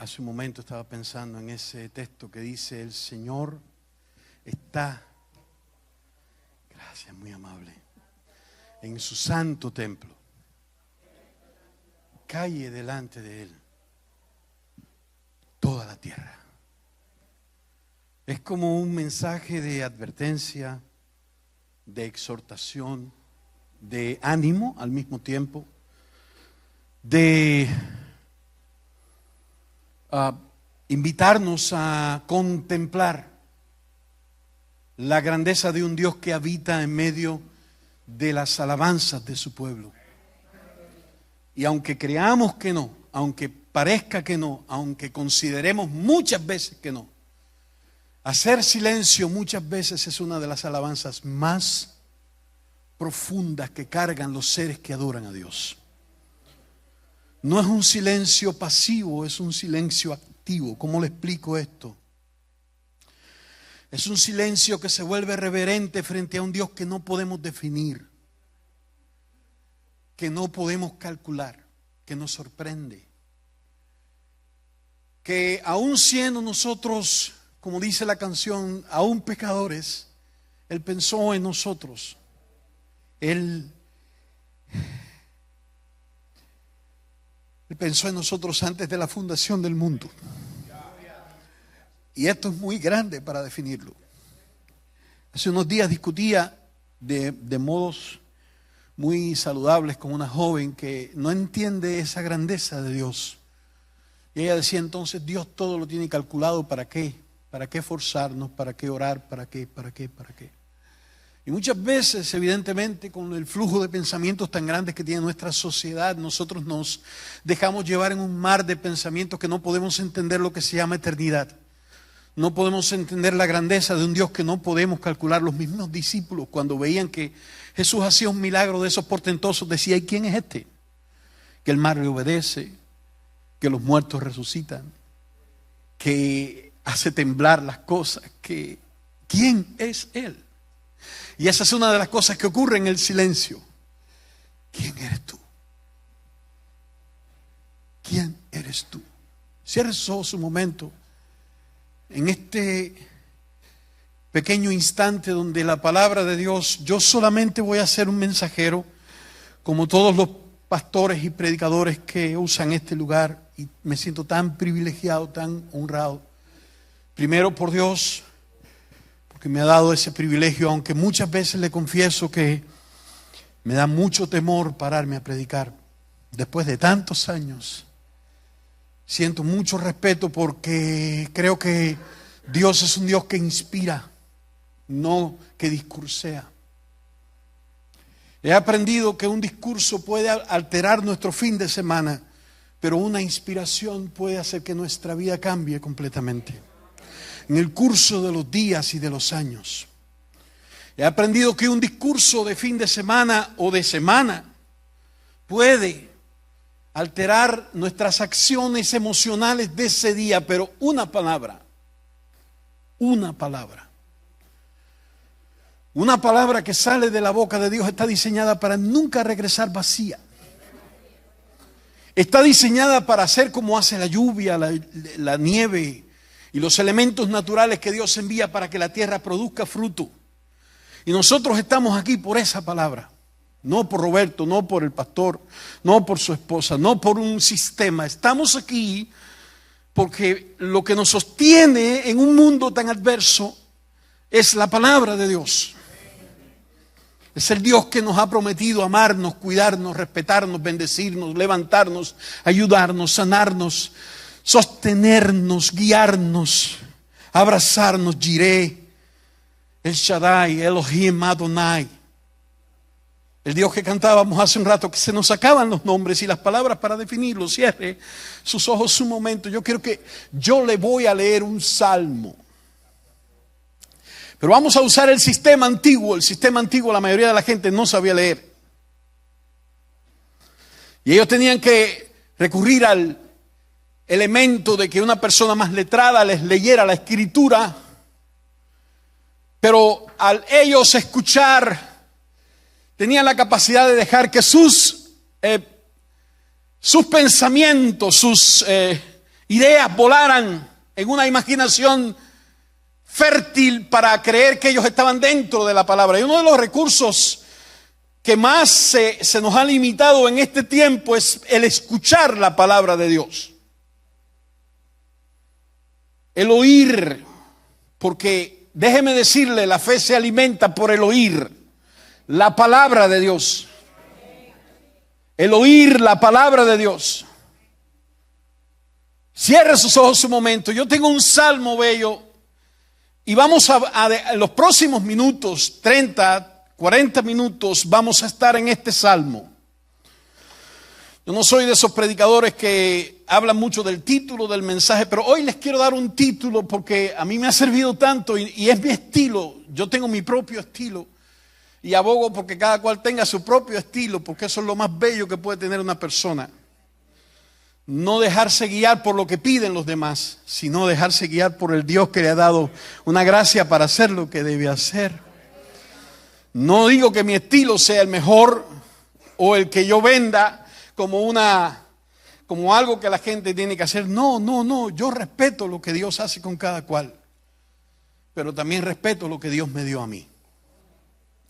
Hace un momento estaba pensando en ese texto que dice: el Señor está, gracias, muy amable, en su santo templo. Calle delante de Él toda la tierra. Es como un mensaje de advertencia, de exhortación, de ánimo al mismo tiempo, de invitarnos a contemplar la grandeza de un Dios que habita en medio de las alabanzas de su pueblo. Y aunque creamos que no, aunque parezca que no, aunque consideremos muchas veces que no, hacer silencio muchas veces es una de las alabanzas más profundas que cargan los seres que adoran a Dios. No es un silencio pasivo, es un silencio activo. ¿Cómo le explico esto? Es un silencio que se vuelve reverente frente a un Dios que no podemos definir, que no podemos calcular, que nos sorprende. Que aún siendo nosotros, como dice la canción, aún pecadores, Él pensó en nosotros. Él pensó en nosotros antes de la fundación del mundo. Y esto es muy grande para definirlo. Hace unos días discutía de modos muy saludables con una joven que no entiende esa grandeza de Dios. Y ella decía: entonces Dios todo lo tiene calculado. ¿Para qué? ¿Para qué forzarnos? ¿Para qué orar? ¿Para qué? ¿Para qué? ¿Para qué? Y muchas veces, evidentemente, con el flujo de pensamientos tan grandes que tiene nuestra sociedad, nosotros nos dejamos llevar en un mar de pensamientos que no podemos entender lo que se llama eternidad. No podemos entender la grandeza de un Dios que no podemos calcular. Los mismos discípulos, cuando veían que Jesús hacía un milagro de esos portentosos, decían: ¿y quién es este? Que el mar le obedece, que los muertos resucitan, que hace temblar las cosas, que ¿quién es Él? Y esa es una de las cosas que ocurre en el silencio. ¿Quién eres tú? ¿Quién eres tú? Cierre sus ojos un momento. En este pequeño instante donde la palabra de Dios, yo solamente voy a ser un mensajero, como todos los pastores y predicadores que usan este lugar, y me siento tan privilegiado, tan honrado. Primero por Dios, porque me ha dado ese privilegio, aunque muchas veces le confieso que me da mucho temor pararme a predicar. Después de tantos años, siento mucho respeto porque creo que Dios es un Dios que inspira, no que discursea. He aprendido que un discurso puede alterar nuestro fin de semana, pero una inspiración puede hacer que nuestra vida cambie completamente en el curso de los días y de los años. He aprendido que un discurso de fin de semana o de semana puede alterar nuestras acciones emocionales de ese día, pero una palabra que sale de la boca de Dios está diseñada para nunca regresar vacía. Está diseñada para hacer como hace la lluvia, la nieve y los elementos naturales que Dios envía para que la tierra produzca fruto. Y nosotros estamos aquí por esa palabra. No por Roberto, no por el pastor, no por su esposa, no por un sistema. Estamos aquí porque lo que nos sostiene en un mundo tan adverso es la palabra de Dios. Es el Dios que nos ha prometido amarnos, cuidarnos, respetarnos, bendecirnos, levantarnos, ayudarnos, sanarnos, sostenernos, guiarnos, abrazarnos. Jireh, El Shaddai, Elohim Adonai. El Dios que cantábamos hace un rato, que se nos sacaban los nombres y las palabras para definirlo. Cierre sus ojos un momento. Yo le voy a leer un salmo. Pero vamos a usar el sistema antiguo. El sistema antiguo la mayoría de la gente no sabía leer. Y ellos tenían que recurrir al elemento de que una persona más letrada les leyera la escritura. Pero al ellos escuchar, tenían la capacidad de dejar que sus pensamientos, sus ideas volaran en una imaginación fértil para creer que ellos estaban dentro de la palabra. Y uno de los recursos que más se nos ha limitado en este tiempo es el escuchar la palabra de Dios. El oír, porque déjeme decirle, la fe se alimenta por el oír la palabra de Dios. El oír la palabra de Dios. Cierre sus ojos un momento. Yo tengo un salmo bello y vamos a los próximos minutos, 30, 40 minutos, vamos a estar en este salmo. Yo no soy de esos predicadores que hablan mucho del título del mensaje, pero hoy les quiero dar un título porque a mí me ha servido tanto y es mi estilo. Yo tengo mi propio estilo y abogo porque cada cual tenga su propio estilo, porque eso es lo más bello que puede tener una persona. No dejarse guiar por lo que piden los demás, sino dejarse guiar por el Dios que le ha dado una gracia para hacer lo que debe hacer. No digo que mi estilo sea el mejor o el que yo venda como algo que la gente tiene que hacer. No, yo respeto lo que Dios hace con cada cual, pero también respeto lo que Dios me dio a mí.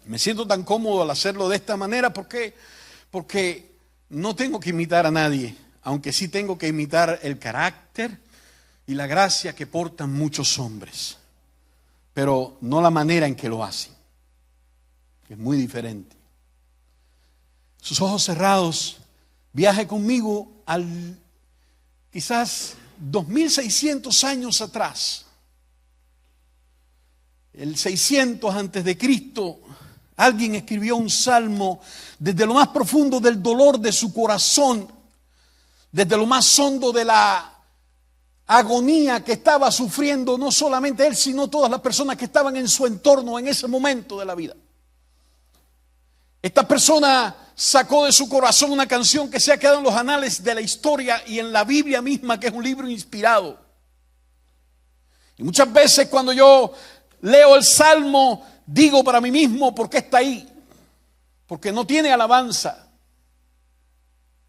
Me siento tan cómodo al hacerlo de esta manera porque no tengo que imitar a nadie, aunque sí tengo que imitar el carácter y la gracia que portan muchos hombres, pero no la manera en que lo hacen, que es muy diferente. Sus ojos cerrados, viaje conmigo al quizás 2600 años atrás, el 600 antes de Cristo. Alguien escribió un salmo desde lo más profundo del dolor de su corazón, desde lo más hondo de la agonía que estaba sufriendo no solamente él, sino todas las personas que estaban en su entorno en ese momento de la vida. Esta persona sacó de su corazón una canción que se ha quedado en los anales de la historia y en la Biblia misma, que es un libro inspirado. Y muchas veces cuando yo leo el salmo, digo para mí mismo, ¿por qué está ahí? Porque no tiene alabanza,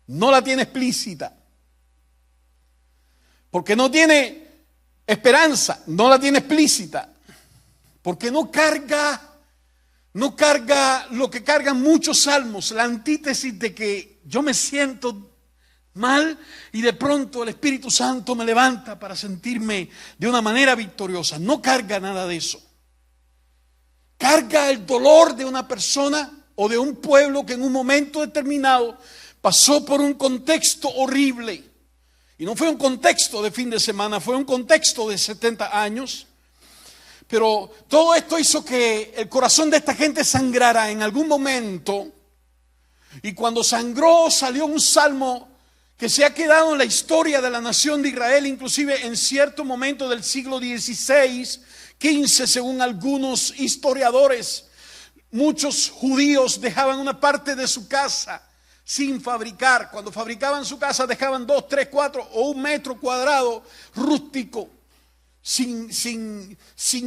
no la tiene explícita. Porque no tiene esperanza, no la tiene explícita. Porque no carga lo que cargan muchos salmos, la antítesis de que yo me siento mal y de pronto el Espíritu Santo me levanta para sentirme de una manera victoriosa. No carga nada de eso. Carga el dolor de una persona o de un pueblo que en un momento determinado pasó por un contexto horrible. Y no fue un contexto de fin de semana, fue un contexto de 70 años. Pero todo esto hizo que el corazón de esta gente sangrara en algún momento. Y cuando sangró salió un salmo que se ha quedado en la historia de la nación de Israel, inclusive en cierto momento del siglo XVI, XV, según algunos historiadores. Muchos judíos dejaban una parte de su casa sin fabricar. Cuando fabricaban su casa dejaban 2, 3, 4 o 1 metro cuadrado rústico. Sin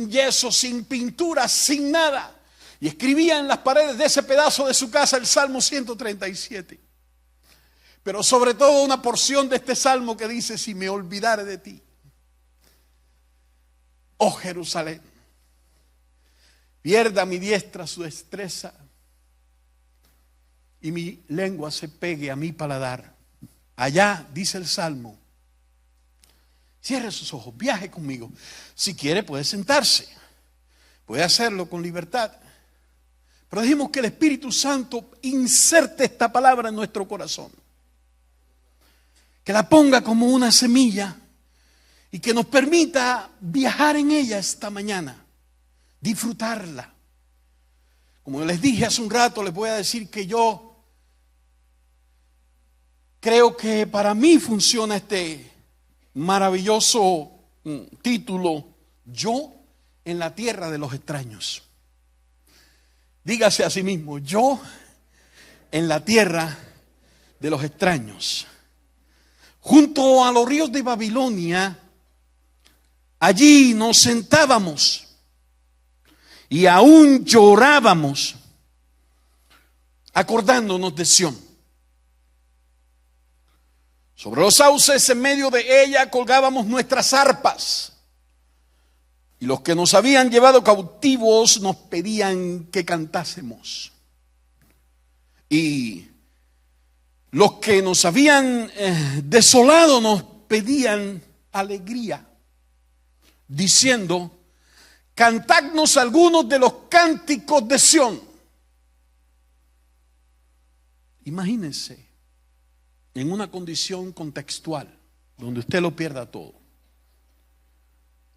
yeso, sin pintura, sin nada. Y escribía en las paredes de ese pedazo de su casa el Salmo 137. Pero sobre todo una porción de este salmo que dice: si me olvidare de ti, oh Jerusalén, pierda mi diestra su destreza y mi lengua se pegue a mi paladar. Allá, dice el salmo. Cierre sus ojos, viaje conmigo. Si quiere puede sentarse, puede hacerlo con libertad. Pero dejemos que el Espíritu Santo inserte esta palabra en nuestro corazón. Que la ponga como una semilla y que nos permita viajar en ella esta mañana, disfrutarla. Como les dije hace un rato, les voy a decir que yo creo que para mí funciona este maravilloso título: yo en la tierra de los extraños. Dígase a sí mismo: yo en la tierra de los extraños. Junto a los ríos de Babilonia, allí nos sentábamos y aún llorábamos, acordándonos de Sión. Sobre los sauces en medio de ella colgábamos nuestras arpas. Y los que nos habían llevado cautivos nos pedían que cantásemos. Y los que nos habían desolado nos pedían alegría, diciendo: cantadnos algunos de los cánticos de Sión. Imagínense en una condición contextual donde usted lo pierda todo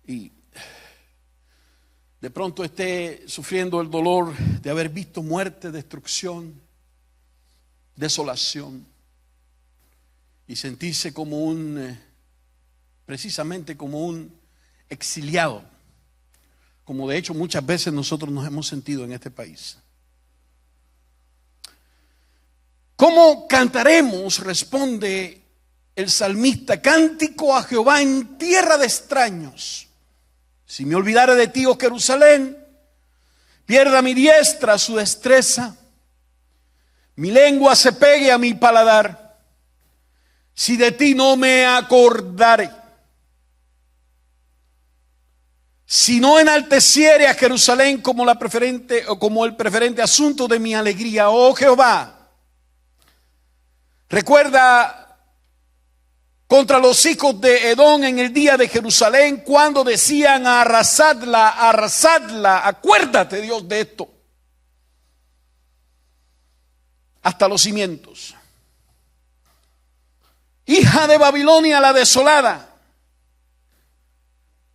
y de pronto esté sufriendo el dolor de haber visto muerte, destrucción, desolación, y sentirse como precisamente como un exiliado, como de hecho muchas veces nosotros nos hemos sentido en este país. ¿Cómo cantaremos?, responde el salmista, cántico a Jehová en tierra de extraños. Si me olvidare de ti, oh Jerusalén, pierda mi diestra su destreza, mi lengua se pegue a mi paladar, si de ti no me acordare. Si no enalteciere a Jerusalén como la preferente o como el preferente asunto de mi alegría, oh Jehová. Recuerda contra los hijos de Edom en el día de Jerusalén, cuando decían: arrasadla, arrasadla. Acuérdate, Dios, de esto, hasta los cimientos. Hija de Babilonia la desolada,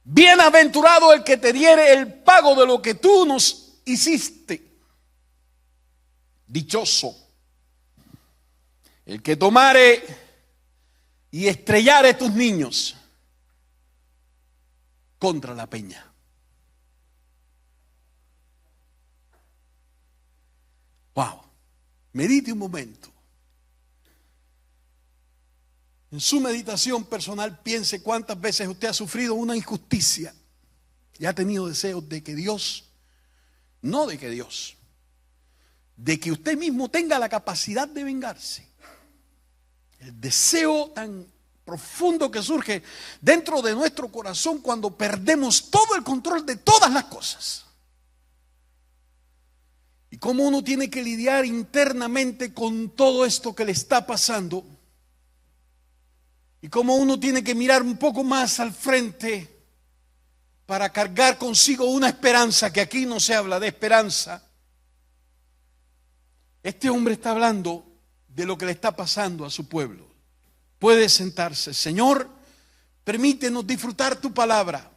bienaventurado el que te diere el pago de lo que tú nos hiciste. Dichoso el que tomare y estrellare tus niños contra la peña. Wow. Medite un momento. En su meditación personal piense cuántas veces usted ha sufrido una injusticia y ha tenido deseos de que Dios, no de que Dios, de que usted mismo tenga la capacidad de vengarse. El deseo tan profundo que surge dentro de nuestro corazón cuando perdemos todo el control de todas las cosas. Y cómo uno tiene que lidiar internamente con todo esto que le está pasando. Y cómo uno tiene que mirar un poco más al frente para cargar consigo una esperanza, que aquí no se habla de esperanza. Este hombre está hablando de lo que le está pasando a su pueblo. Puede sentarse. Señor, permítenos disfrutar tu palabra.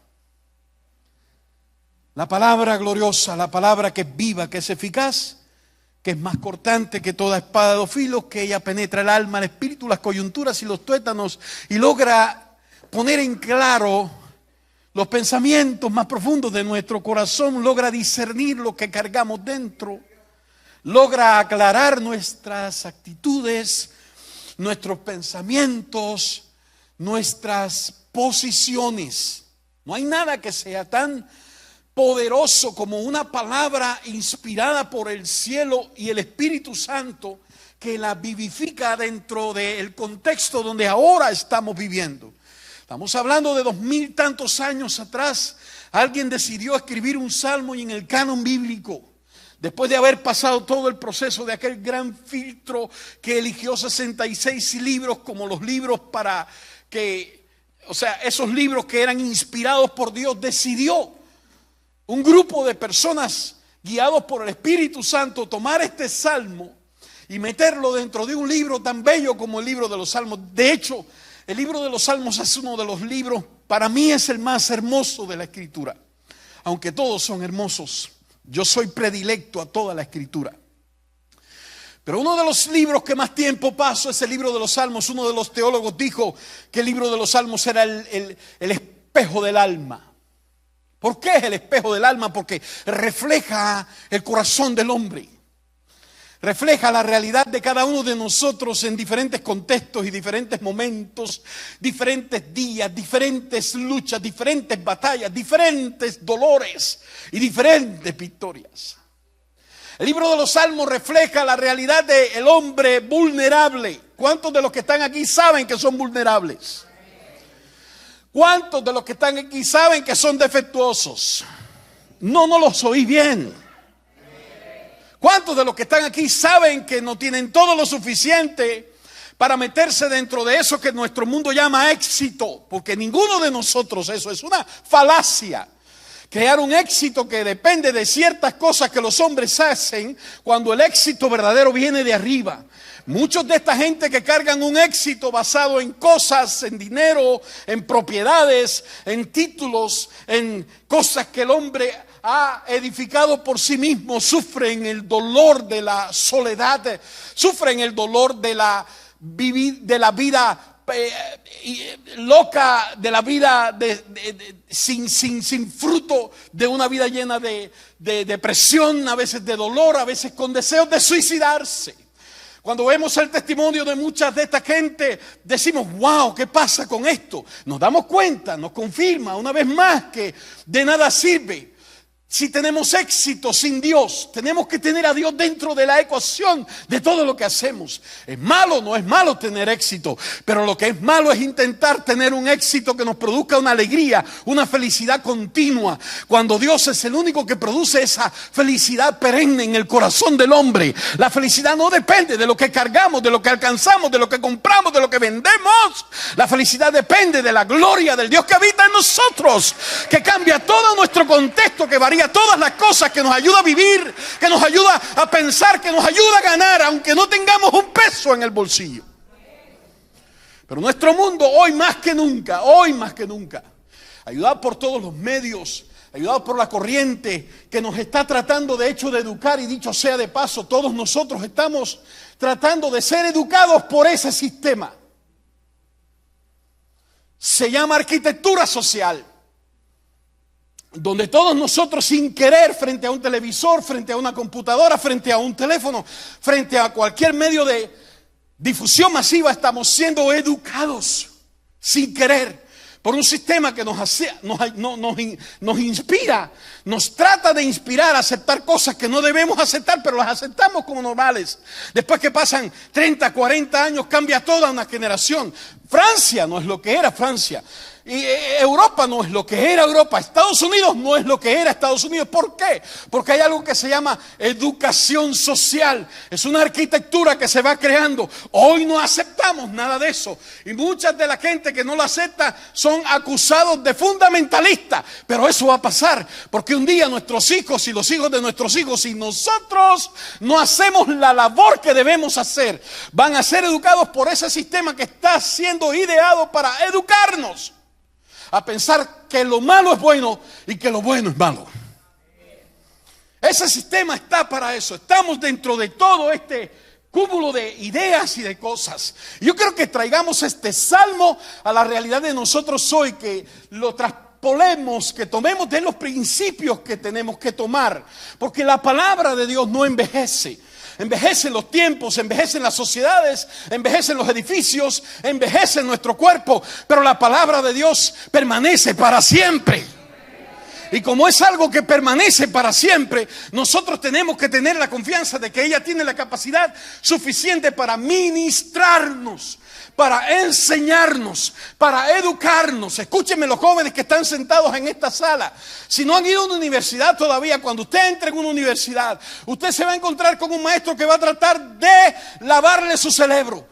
La palabra gloriosa, la palabra que es viva, que es eficaz, que es más cortante que toda espada de dos filos, que ella penetra el alma, el espíritu, las coyunturas y los tuétanos, y logra poner en claro los pensamientos más profundos de nuestro corazón, logra discernir lo que cargamos dentro, logra aclarar nuestras actitudes, nuestros pensamientos, nuestras posiciones. No hay nada que sea tan poderoso como una palabra inspirada por el cielo y el Espíritu Santo, que la vivifica dentro del contexto donde ahora estamos viviendo. Estamos hablando de 2000 tantos años atrás. Alguien decidió escribir un salmo, y en el canon bíblico, después de haber pasado todo el proceso de aquel gran filtro que eligió 66 libros como los libros para que, o sea, esos libros que eran inspirados por Dios, decidió un grupo de personas guiados por el Espíritu Santo tomar este salmo y meterlo dentro de un libro tan bello como el libro de los Salmos. De hecho, el libro de los Salmos es uno de los libros, para mí es el más hermoso de la Escritura. Aunque todos son hermosos, yo soy predilecto a toda la Escritura. Pero uno de los libros que más tiempo paso es el libro de los Salmos. Uno de los teólogos dijo que el libro de los Salmos era el espejo del alma. ¿Por qué es el espejo del alma? Porque refleja el corazón del hombre. Refleja la realidad de cada uno de nosotros en diferentes contextos y diferentes momentos, diferentes días, diferentes luchas, diferentes batallas, diferentes dolores y diferentes victorias. El libro de los Salmos refleja la realidad del hombre vulnerable. ¿Cuántos de los que están aquí saben que son vulnerables? ¿Cuántos de los que están aquí saben que son defectuosos? No los oí bien. ¿Cuántos de los que están aquí saben que no tienen todo lo suficiente para meterse dentro de eso que nuestro mundo llama éxito? Porque ninguno de nosotros, eso es una falacia. Crear un éxito que depende de ciertas cosas que los hombres hacen, cuando el éxito verdadero viene de arriba. Muchos de esta gente que cargan un éxito basado en cosas, en dinero, en propiedades, en títulos, en cosas que el hombre ha edificado por sí mismo, sufren el dolor de la soledad, sufren el dolor de la vida loca, de la vida sin fruto, de una vida llena de depresión, a veces de dolor, a veces con deseos de suicidarse. Cuando vemos el testimonio de muchas de esta gente, decimos, wow, ¿qué pasa con esto? Nos damos cuenta, nos confirma una vez más que de nada sirve. Si tenemos éxito sin Dios, tenemos que tener a Dios dentro de la ecuación de todo lo que hacemos. ¿Es malo? No es malo tener éxito, pero lo que es malo es intentar tener un éxito que nos produzca una alegría, una felicidad continua, cuando Dios es el único que produce esa felicidad perenne en el corazón del hombre. La felicidad no depende de lo que cargamos, de lo que alcanzamos, de lo que compramos, de lo que vendemos. La felicidad depende de la gloria del Dios que habita en nosotros, que cambia todo nuestro contexto, que varía todas las cosas, que nos ayuda a vivir, que nos ayuda a pensar, que nos ayuda a ganar, aunque no tengamos un peso en el bolsillo. Pero nuestro mundo hoy más que nunca, ayudado por todos los medios, ayudado por la corriente que nos está tratando de hecho de educar, y dicho sea de paso, todos nosotros estamos tratando de ser educados por ese sistema. Se llama arquitectura social, donde todos nosotros, sin querer, frente a un televisor, frente a una computadora, frente a un teléfono, frente a cualquier medio de difusión masiva, estamos siendo educados sin querer por un sistema que nos inspira, nos trata de inspirar a aceptar cosas que no debemos aceptar, pero las aceptamos como normales. Después que pasan 30, 40 años, cambia toda una generación. Francia no es lo que era Francia. Y Europa no es lo que era Europa. Estados Unidos no es lo que era Estados Unidos. ¿Por qué? Porque hay algo que se llama educación social. Es una arquitectura que se va creando. Hoy no aceptamos nada de eso. Y muchas de la gente que no lo acepta son acusados de fundamentalistas. Pero eso va a pasar, porque un día nuestros hijos y los hijos de nuestros hijos, si nosotros no hacemos la labor que debemos hacer, van a ser educados por ese sistema que está siendo ideado para educarnos a pensar que lo malo es bueno y que lo bueno es malo. Ese sistema está para eso. Estamos dentro de todo este cúmulo de ideas y de cosas. Yo creo que traigamos este salmo a la realidad de nosotros hoy, que lo traspolemos, que tomemos de los principios que tenemos que tomar, porque la palabra de Dios no envejece. Envejecen los tiempos, envejecen las sociedades, envejecen los edificios, envejece nuestro cuerpo, pero la palabra de Dios permanece para siempre. Y como es algo que permanece para siempre, nosotros tenemos que tener la confianza de que ella tiene la capacidad suficiente para ministrarnos, para enseñarnos, para educarnos. Escúchenme los jóvenes que están sentados en esta sala. Si no han ido a una universidad todavía, cuando usted entre en una universidad, usted se va a encontrar con un maestro que va a tratar de lavarle su cerebro,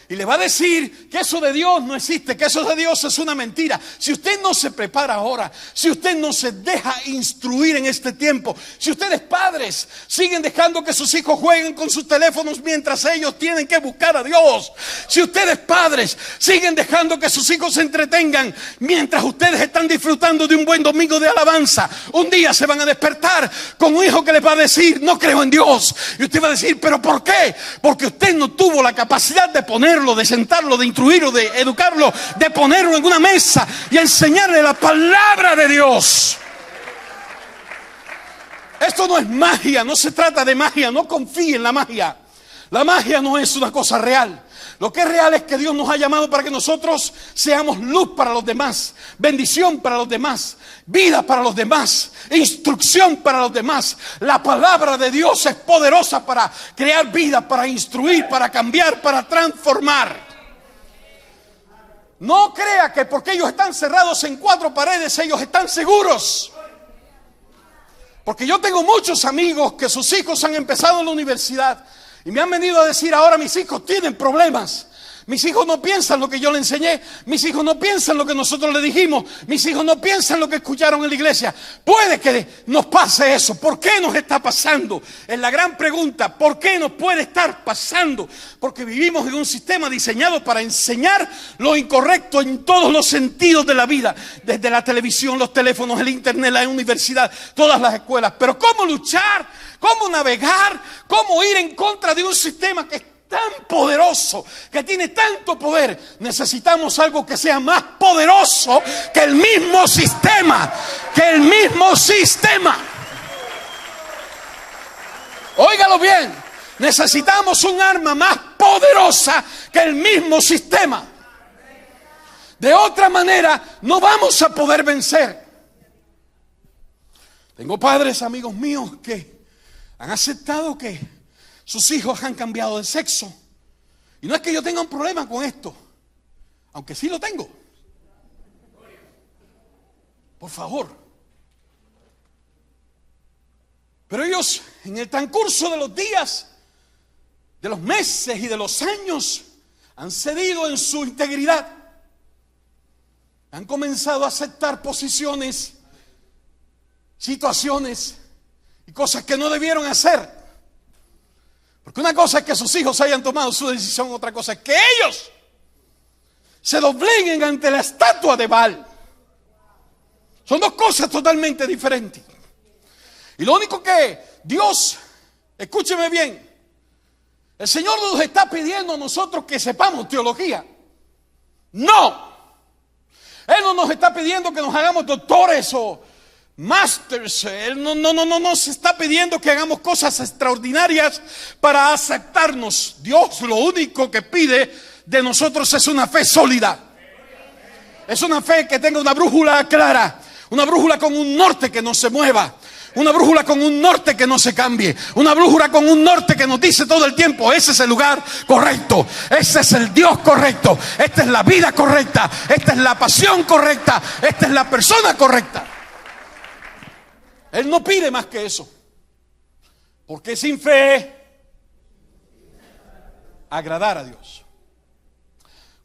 y le va a decir que eso de Dios no existe, que eso de Dios es una mentira. Si usted no se prepara ahora, si usted no se deja instruir en este tiempo, si ustedes padres siguen dejando que sus hijos jueguen con sus teléfonos mientras ellos tienen que buscar a Dios, si ustedes padres siguen dejando que sus hijos se entretengan mientras ustedes están disfrutando de un buen domingo de alabanza, un día se van a despertar con un hijo que les va a decir: no creo en Dios. Y usted va a decir: ¿pero por qué? Porque usted no tuvo la capacidad de ponerlo, de sentarlo, de instruirlo, de educarlo, de ponerlo en una mesa y enseñarle la palabra de Dios. Esto no es magia, no se trata de magia, no confíe en la magia. La magia no es una cosa real. Lo que es real es que Dios nos ha llamado para que nosotros seamos luz para los demás, bendición para los demás, vida para los demás, instrucción para los demás. La palabra de Dios es poderosa para crear vida, para instruir, para cambiar, para transformar. No crea que porque ellos están cerrados en 4 paredes, ellos están seguros. Porque yo tengo muchos amigos que sus hijos han empezado en la universidad y me han venido a decir: ahora mis hijos tienen problemas. Mis hijos no piensan lo que yo le enseñé. Mis hijos no piensan lo que nosotros le dijimos. Mis hijos no piensan lo que escucharon en la iglesia. Puede que nos pase eso. ¿Por qué nos está pasando? Es la gran pregunta. ¿Por qué nos puede estar pasando? Porque vivimos en un sistema diseñado para enseñar lo incorrecto en todos los sentidos de la vida. Desde la televisión, los teléfonos, el internet, la universidad, todas las escuelas. Pero ¿cómo luchar? ¿Cómo navegar? ¿Cómo ir en contra de un sistema que es tan poderoso, que tiene tanto poder? Necesitamos algo que sea más poderoso que el mismo sistema. Que el mismo sistema. Óigalo bien. Necesitamos un arma más poderosa que el mismo sistema. De otra manera no vamos a poder vencer. Tengo padres, amigos míos, que han aceptado que sus hijos han cambiado de sexo. Y no es que yo tenga un problema con esto, aunque sí lo tengo. Por favor. Pero ellos, en el transcurso de los días, de los meses y de los años, han cedido en su integridad. Han comenzado a aceptar posiciones, situaciones y cosas que no debieron hacer. Porque una cosa es que sus hijos hayan tomado su decisión, otra cosa es que ellos se dobleguen ante la estatua de Baal. Son dos cosas totalmente diferentes. Y lo único que Dios, escúcheme bien, el Señor nos está pidiendo a nosotros que sepamos teología. No. Él no nos está pidiendo que nos hagamos doctores o masters. Él no nos está pidiendo que hagamos cosas extraordinarias para aceptarnos. Dios lo único que pide de nosotros es una fe sólida. Es una fe que tenga una brújula clara, una brújula con un norte que no se mueva, una brújula con un norte que no se cambie, una brújula con un norte que nos dice todo el tiempo: ese es el lugar correcto, ese es el Dios correcto, esta es la vida correcta, esta es la pasión correcta, esta es la persona correcta. Él no pide más que eso, porque sin fe agradar a Dios.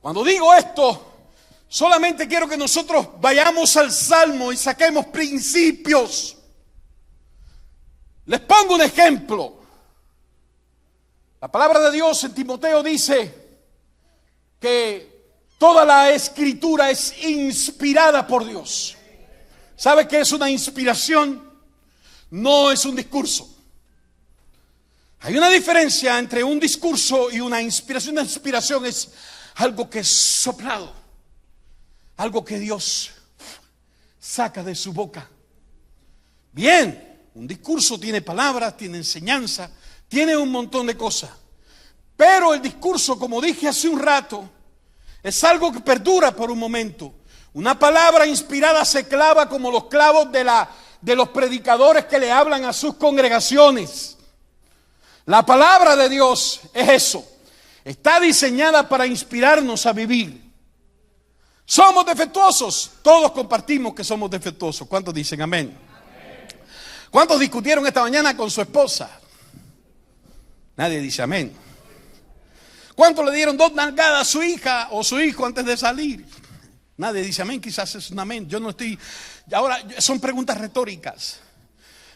Cuando digo esto, solamente quiero que nosotros vayamos al Salmo y saquemos principios. Les pongo un ejemplo. La palabra de Dios en Timoteo dice que toda la escritura es inspirada por Dios. ¿Sabe qué es una inspiración? No es un discurso. Hay una diferencia entre un discurso y una inspiración. Una inspiración es algo que es soplado, algo que Dios saca de su boca. Bien, un discurso tiene palabras, tiene enseñanza, tiene un montón de cosas. Pero el discurso, como dije hace un rato, es algo que perdura por un momento. Una palabra inspirada se clava como los clavos de los predicadores que le hablan a sus congregaciones. La palabra de Dios es eso. Está diseñada para inspirarnos a vivir. ¿Somos defectuosos? Todos compartimos que somos defectuosos. ¿Cuántos dicen amén? ¿Cuántos discutieron esta mañana con su esposa? Nadie dice amén. ¿Cuántos le dieron 2 nalgadas a su hija o su hijo antes de salir? Nadie dice amén. Quizás es un amén. Yo no estoy. Ahora son preguntas retóricas.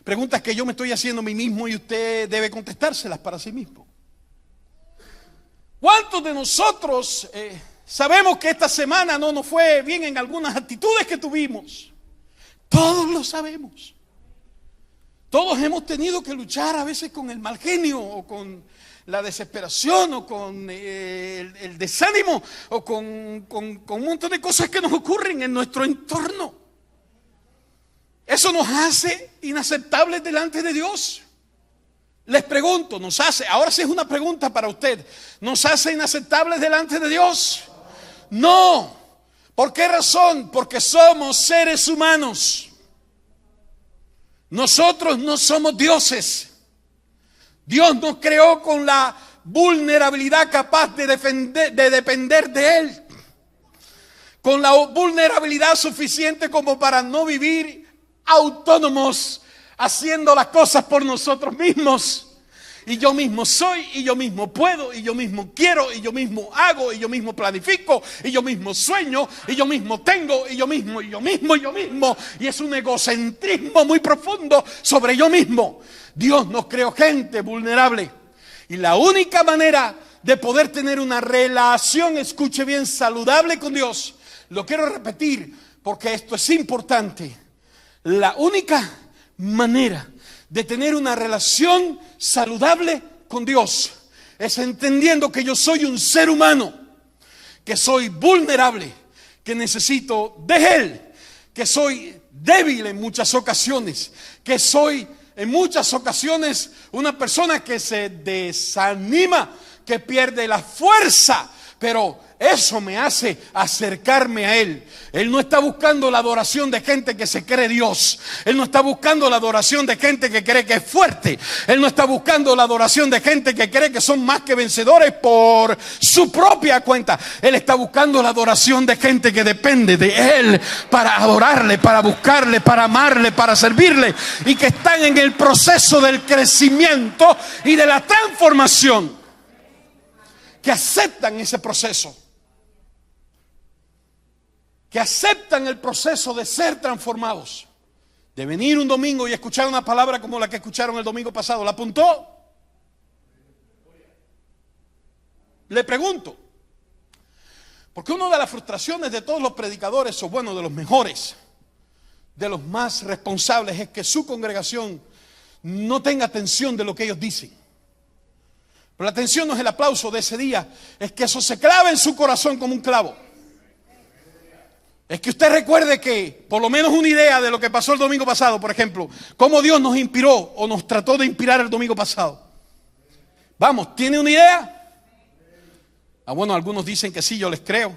Preguntas que yo me estoy haciendo a mí mismo y usted debe contestárselas para sí mismo. ¿Cuántos de nosotros sabemos que esta semana no nos fue bien en algunas actitudes que tuvimos? Todos lo sabemos. Todos hemos tenido que luchar a veces con el mal genio o con la desesperación o con el desánimo o con un montón de cosas que nos ocurren en nuestro entorno. Eso nos hace inaceptables delante de Dios. Les pregunto, ahora sí es una pregunta para usted, ¿nos hace inaceptables delante de Dios? No. ¿Por qué razón? Porque somos seres humanos. Nosotros no somos dioses. Dios nos creó con la vulnerabilidad capaz de depender de Él. Con la vulnerabilidad suficiente como para no vivir autónomos, haciendo las cosas por nosotros mismos. Y yo mismo soy, y yo mismo puedo, y yo mismo quiero, y yo mismo hago, y yo mismo planifico, y yo mismo sueño, y yo mismo tengo, y yo mismo. Y es un egocentrismo muy profundo sobre yo mismo. Dios nos creó gente vulnerable. Y la única manera de poder tener una relación, escuche bien, saludable con Dios, lo quiero repetir porque esto es importante. La única manera de tener una relación saludable con Dios es entendiendo que yo soy un ser humano, que soy vulnerable, que necesito de Él, que soy débil en muchas ocasiones, que soy en muchas ocasiones una persona que se desanima, que pierde la fuerza, pero eso me hace acercarme a Él. Él no está buscando la adoración de gente que se cree Dios. Él no está buscando la adoración de gente que cree que es fuerte. Él no está buscando la adoración de gente que cree que son más que vencedores por su propia cuenta. Él está buscando la adoración de gente que depende de Él para adorarle, para buscarle, para amarle, para servirle, y que están en el proceso del crecimiento y de la transformación, que aceptan ese proceso, que aceptan el proceso de ser transformados, de venir un domingo y escuchar una palabra como la que escucharon el domingo pasado. ¿La apuntó? Le pregunto, porque una de las frustraciones de todos los predicadores, o bueno, de los mejores, de los más responsables, es que su congregación no tenga atención de lo que ellos dicen. Pero la atención no es el aplauso de ese día, es que eso se clave en su corazón como un clavo. Es que usted recuerde que por lo menos una idea de lo que pasó el domingo pasado, por ejemplo, cómo Dios nos inspiró o nos trató de inspirar el domingo pasado. Vamos, ¿tiene una idea? Bueno, algunos dicen que sí, yo les creo.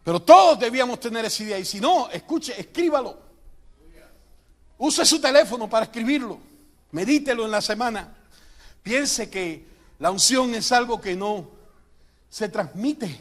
Pero todos debíamos tener esa idea, y si no, escuche, escríbalo. Use su teléfono para escribirlo. Medítelo en la semana. Piense que la unción es algo que no se transmite.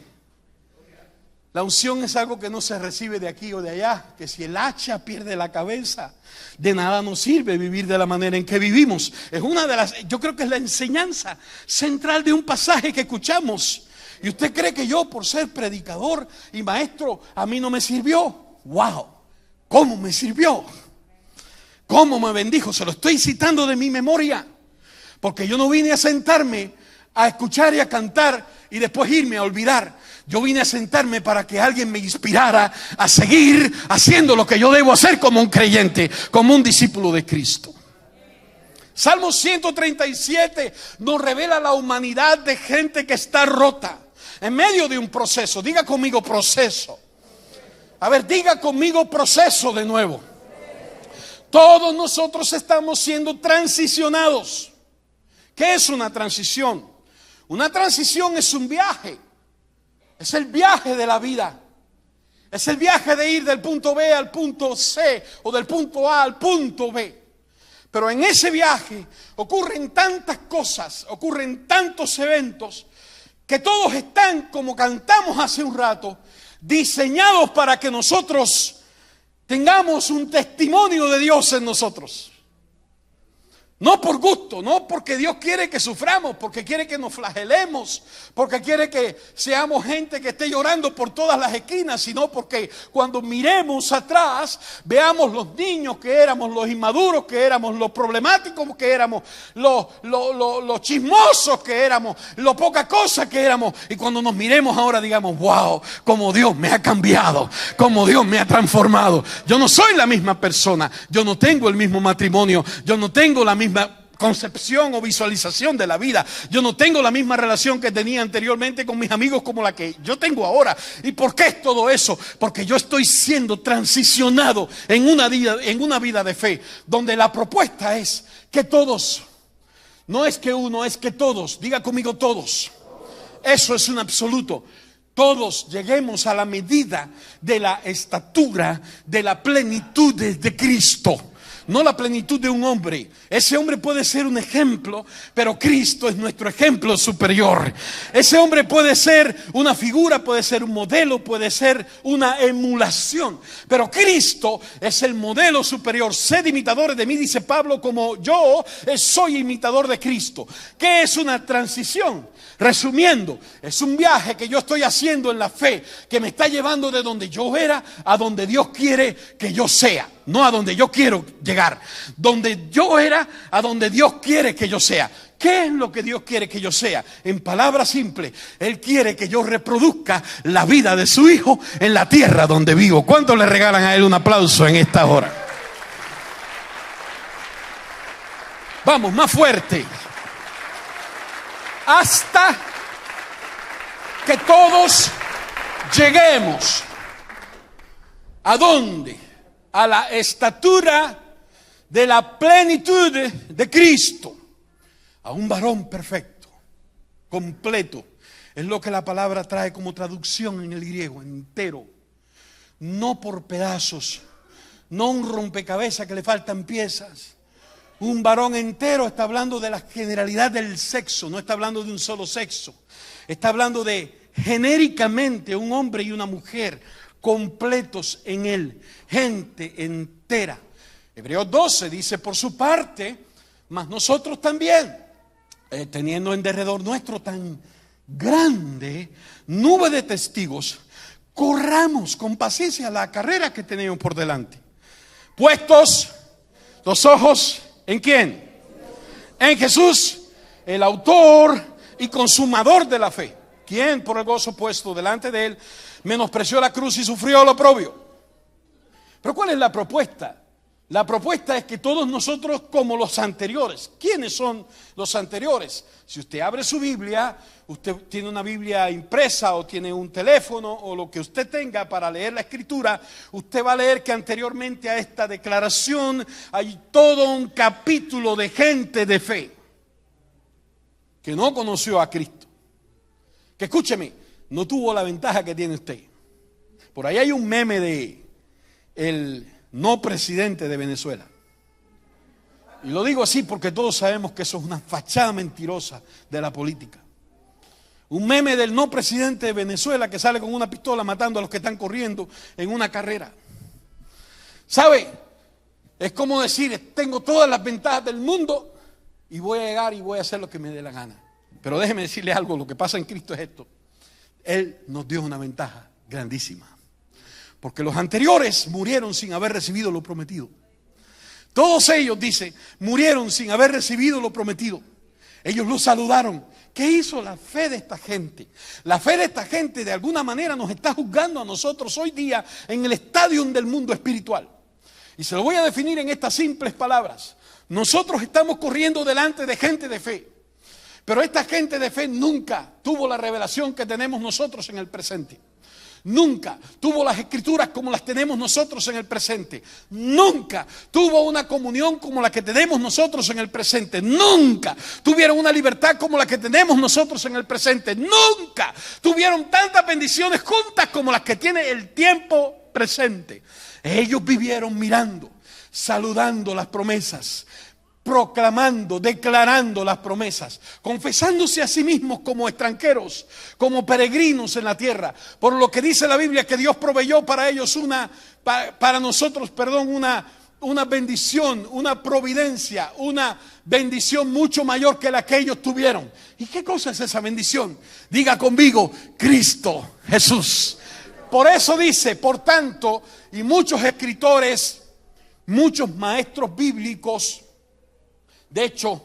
La unción es algo que no se recibe de aquí o de allá. Que si el hacha pierde la cabeza, de nada nos sirve vivir de la manera en que vivimos. Es una de las, yo creo que es la enseñanza central de un pasaje que escuchamos. Y usted cree que yo, por ser predicador y maestro, a mí no me sirvió. ¡Wow! ¿Cómo me sirvió? ¿Cómo me bendijo? Se lo estoy citando de mi memoria. Porque yo no vine a sentarme a escuchar y a cantar y después irme a olvidar. Yo vine a sentarme para que alguien me inspirara a seguir haciendo lo que yo debo hacer como un creyente, como un discípulo de Cristo. Salmo 137 nos revela la humanidad de gente que está rota en medio de un proceso. Diga conmigo proceso. A ver, diga conmigo proceso de nuevo. Todos nosotros estamos siendo transicionados. ¿Qué es una transición? Una transición es un viaje. Es el viaje de la vida. Es el viaje de ir del punto B al punto C o del punto A al punto B. Pero en ese viaje ocurren tantas cosas, ocurren tantos eventos, que todos están, como cantamos hace un rato, diseñados para que nosotros tengamos un testimonio de Dios en nosotros. No por gusto, no porque Dios quiere que suframos, porque quiere que nos flagelemos, porque quiere que seamos gente que esté llorando por todas las esquinas, sino porque cuando miremos atrás, veamos los niños que éramos, los inmaduros que éramos, los problemáticos que éramos, los chismosos que éramos, lo poca cosa que éramos, y cuando nos miremos ahora digamos, wow, como Dios me ha cambiado, como Dios me ha transformado. Yo no soy la misma persona, yo no tengo el mismo matrimonio, yo no tengo la misma concepción o visualización de la vida. Yo no tengo la misma relación que tenía anteriormente con mis amigos como la que yo tengo ahora. ¿Y por qué es todo eso? Porque yo estoy siendo transicionado en una vida de fe, donde la propuesta es que todos No es que uno, es que todos. Diga conmigo todos. Eso es un absoluto. Todos lleguemos a la medida de la estatura, de la plenitud de Cristo. No la plenitud de un hombre. Ese hombre puede ser un ejemplo, pero Cristo es nuestro ejemplo superior. Ese hombre puede ser una figura, puede ser un modelo, puede ser una emulación, pero Cristo es el modelo superior. Sed imitadores de mí, dice Pablo, como yo soy imitador de Cristo. ¿Qué es una transición? Resumiendo, es un viaje que yo estoy haciendo en la fe, que me está llevando de donde yo era a donde Dios quiere que yo sea. No a donde yo quiero llegar, donde yo era a donde Dios quiere que yo sea. ¿Qué es lo que Dios quiere que yo sea? En palabras simples, Él quiere que yo reproduzca la vida de su Hijo en la tierra donde vivo. ¿Cuántos le regalan a Él un aplauso en esta hora? Vamos, más fuerte. Hasta que todos lleguemos. ¿A dónde? A la estatura de la plenitud de Cristo. A un varón perfecto, completo. Es lo que la palabra trae como traducción en el griego, entero. No por pedazos, no un rompecabezas que le faltan piezas. Un varón entero está hablando de la generalidad del sexo, no está hablando de un solo sexo. Está hablando de genéricamente un hombre y una mujer completos en él, gente entera. Hebreos 12 dice, por su parte, mas nosotros también, teniendo en derredor nuestro tan grande nube de testigos, corramos con paciencia la carrera que tenemos por delante. Puestos los ojos, ¿en quién? En Jesús, el autor y consumador de la fe, quien por el gozo puesto delante de él menospreció la cruz y sufrió el oprobio. Pero ¿cuál es la propuesta? La propuesta es que todos nosotros como los anteriores. ¿Quiénes son los anteriores? Si usted abre su Biblia, usted tiene una Biblia impresa o tiene un teléfono o lo que usted tenga para leer la Escritura, usted va a leer que anteriormente a esta declaración hay todo un capítulo de gente de fe que no conoció a Cristo. Que escúcheme, no tuvo la ventaja que tiene usted. Por ahí hay un meme de el no presidente de Venezuela. Y lo digo así porque todos sabemos que eso es una fachada mentirosa de la política. Un meme del no presidente de Venezuela que sale con una pistola matando a los que están corriendo en una carrera. ¿Sabe? Es como decir, tengo todas las ventajas del mundo y voy a llegar y voy a hacer lo que me dé la gana. Pero déjeme decirle algo, lo que pasa en Cristo es esto. Él nos dio una ventaja grandísima. Porque los anteriores murieron sin haber recibido lo prometido. Todos ellos, dice, murieron sin haber recibido lo prometido. Ellos lo saludaron. ¿Qué hizo la fe de esta gente? La fe de esta gente de alguna manera nos está juzgando a nosotros hoy día en el estadio del mundo espiritual. Y se lo voy a definir en estas simples palabras. Nosotros estamos corriendo delante de gente de fe. Pero esta gente de fe nunca tuvo la revelación que tenemos nosotros en el presente. Nunca tuvo las escrituras como las tenemos nosotros en el presente. Nunca tuvo una comunión como la que tenemos nosotros en el presente. Nunca tuvieron una libertad como la que tenemos nosotros en el presente. Nunca tuvieron tantas bendiciones juntas como las que tiene el tiempo presente. Ellos vivieron mirando, saludando las promesas, proclamando, declarando las promesas, confesándose a sí mismos como extranjeros, como peregrinos en la tierra, por lo que dice la Biblia que Dios proveyó para ellos para nosotros, una bendición, una providencia, una bendición mucho mayor que la que ellos tuvieron. ¿Y qué cosa es esa bendición? Diga conmigo, Cristo Jesús. Por eso dice, por tanto, y muchos escritores, muchos maestros bíblicos, de hecho,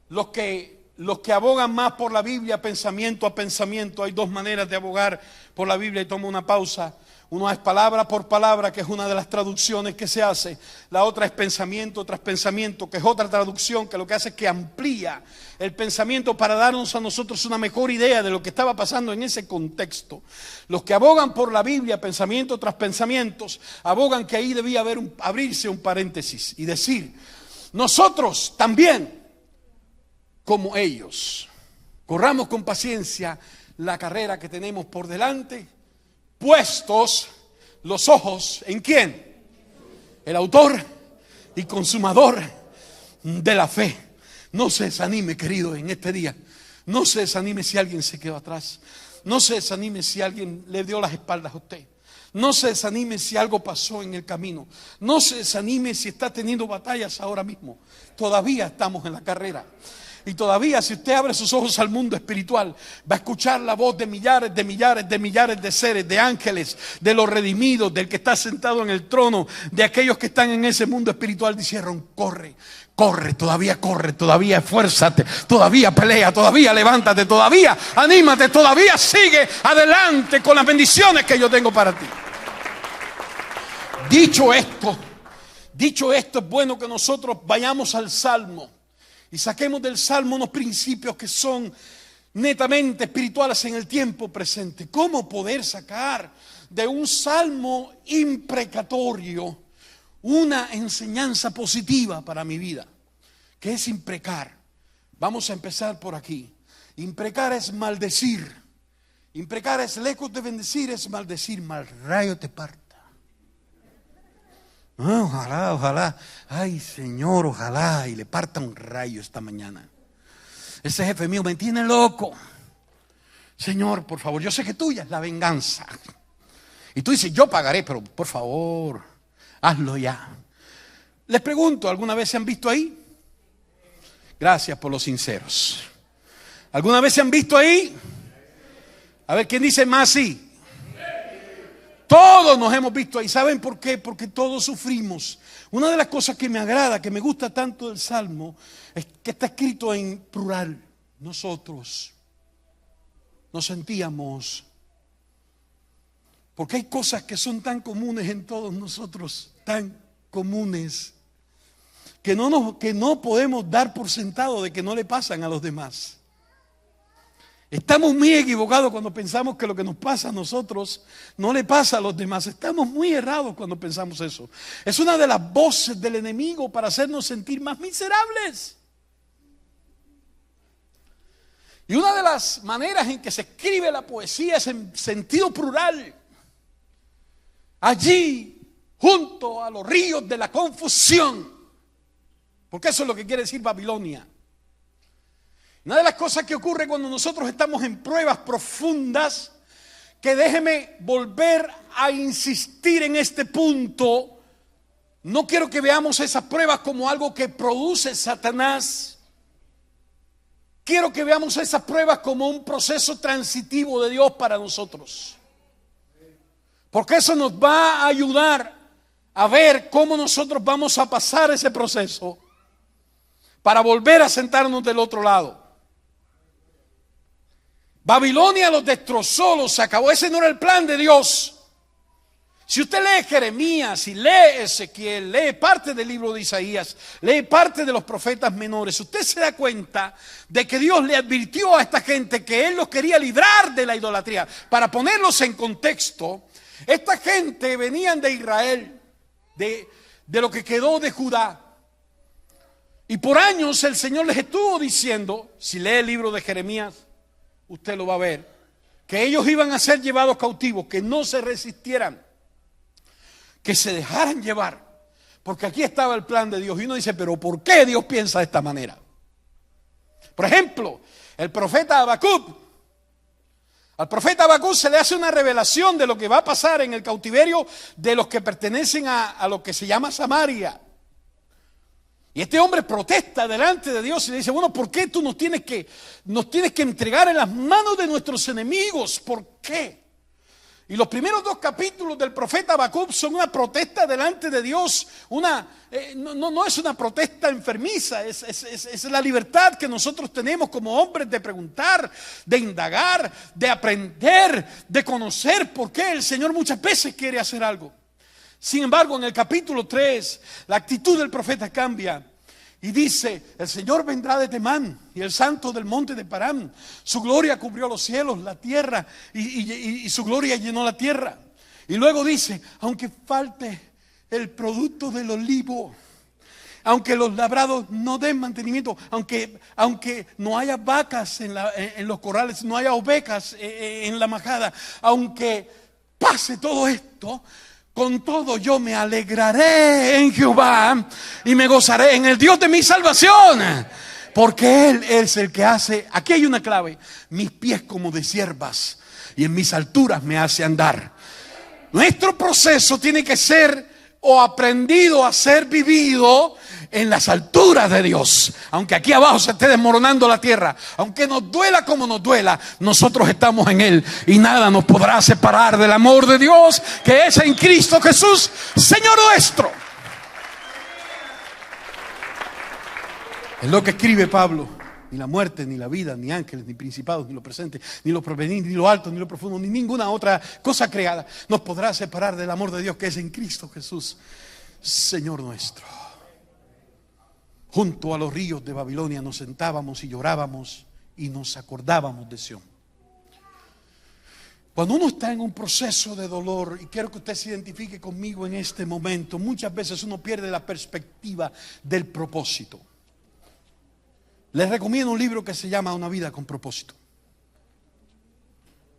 los que abogan más por la Biblia, pensamiento a pensamiento, hay dos maneras de abogar por la Biblia y tomo una pausa. Una es palabra por palabra, que es una de las traducciones que se hace. La otra es pensamiento tras pensamiento, que es otra traducción que lo que hace es que amplía el pensamiento para darnos a nosotros una mejor idea de lo que estaba pasando en ese contexto. Los que abogan por la Biblia, pensamiento tras pensamientos, abogan que ahí debía abrirse un paréntesis y decir: nosotros también como ellos. Corramos con paciencia la carrera que tenemos por delante, puestos los ojos ¿en quién? El autor y consumador de la fe. No se desanime, querido, en este día. No se desanime si alguien se quedó atrás. No se desanime si alguien le dio las espaldas a usted. No se desanime si algo pasó en el camino. No se desanime si está teniendo batallas ahora mismo. Todavía estamos en la carrera. Y todavía, si usted abre sus ojos al mundo espiritual, va a escuchar la voz de millares de seres, de ángeles, de los redimidos, del que está sentado en el trono, de aquellos que están en ese mundo espiritual. Dijeron: corre, todavía esfuérzate, todavía pelea, todavía levántate, todavía anímate, todavía sigue adelante con las bendiciones que yo tengo para ti. Dicho esto, es bueno que nosotros vayamos al Salmo y saquemos del Salmo unos principios que son netamente espirituales en el tiempo presente. ¿Cómo poder sacar de un salmo imprecatorio una enseñanza positiva para mi vida? ¿Qué es imprecar? Vamos a empezar por aquí. Imprecar es maldecir. Imprecar es lejos de bendecir, es maldecir. Mal rayo te parta. Ojalá. Ay, Señor, ojalá y le parta un rayo esta mañana. Ese jefe mío me tiene loco. Señor, por favor, yo sé que tuya es la venganza. Y tú dices: yo pagaré, pero por favor, hazlo ya. Les pregunto, ¿alguna vez se han visto ahí? Gracias por los sinceros. ¿Alguna vez se han visto ahí? A ver, ¿quién dice más sí? Todos nos hemos visto ahí. ¿Saben por qué? Porque todos sufrimos. Una de las cosas que me agrada, que me gusta tanto del Salmo, es que está escrito en plural. Nosotros nos sentíamos. Porque hay cosas que son tan comunes en todos nosotros, tan comunes, que no podemos dar por sentado de que no le pasan a los demás. Estamos muy equivocados cuando pensamos que lo que nos pasa a nosotros no le pasa a los demás. Estamos muy errados cuando pensamos eso. Es una de las voces del enemigo para hacernos sentir más miserables. Y una de las maneras en que se escribe la poesía es en sentido plural. Allí, junto a los ríos de la confusión. Porque eso es lo que quiere decir Babilonia. Una de las cosas que ocurre cuando nosotros estamos en pruebas profundas, que déjeme volver a insistir en este punto, no quiero que veamos esas pruebas como algo que produce Satanás. Quiero que veamos esas pruebas como un proceso transitivo de Dios para nosotros. Porque eso nos va a ayudar a ver cómo nosotros vamos a pasar ese proceso para volver a sentarnos del otro lado. Babilonia los destrozó, los acabó. Ese no era el plan de Dios. Si usted lee Jeremías, si lee Ezequiel, lee parte del libro de Isaías, lee parte de los profetas menores, usted se da cuenta de que Dios le advirtió a esta gente que Él los quería librar de la idolatría. Para ponerlos en contexto, esta gente venían de Israel, de lo que quedó de Judá. Y por años el Señor les estuvo diciendo, si lee el libro de Jeremías, usted lo va a ver, que ellos iban a ser llevados cautivos, que no se resistieran, que se dejaran llevar, porque aquí estaba el plan de Dios. Y uno dice: pero ¿por qué Dios piensa de esta manera? Por ejemplo, el profeta Habacuc. Al profeta Habacuc se le hace una revelación de lo que va a pasar en el cautiverio de los que pertenecen a lo que se llama Samaria. Y este hombre protesta delante de Dios y le dice: bueno, ¿por qué tú nos tienes que entregar en las manos de nuestros enemigos? ¿Por qué? Y los primeros 2 capítulos del profeta Habacuc son una protesta delante de Dios. No es una protesta enfermiza, es la libertad que nosotros tenemos como hombres de preguntar, de indagar, de aprender, de conocer por qué el Señor muchas veces quiere hacer algo. Sin embargo, en el capítulo 3, la actitud del profeta cambia y dice: el Señor vendrá de Temán y el santo del monte de Parán. Su gloria cubrió los cielos, la tierra, y su gloria llenó la tierra. Y luego dice: aunque falte el producto del olivo, aunque los labrados no den mantenimiento, aunque no haya vacas en los corrales, no haya ovejas en la majada, aunque pase todo esto, con todo yo me alegraré en Jehová y me gozaré en el Dios de mi salvación. Porque Él es el que hace, aquí hay una clave, mis pies como de ciervas y en mis alturas me hace andar. Nuestro proceso tiene que ser o aprendido a ser vivido en las alturas de Dios. Aunque aquí abajo se esté desmoronando la tierra, aunque nos duela como nos duela, nosotros estamos en Él y nada nos podrá separar del amor de Dios que es en Cristo Jesús, Señor nuestro. Es lo que escribe Pablo. Ni la muerte, ni la vida, ni ángeles, ni principados, ni lo presente, ni lo porvenir, ni lo alto, ni lo profundo, ni ninguna otra cosa creada nos podrá separar del amor de Dios que es en Cristo Jesús, Señor nuestro. Junto a los ríos de Babilonia nos sentábamos y llorábamos y nos acordábamos de Sión. Cuando uno está en un proceso de dolor, y quiero que usted se identifique conmigo en este momento, muchas veces uno pierde la perspectiva del propósito. Les recomiendo un libro que se llama Una vida con propósito,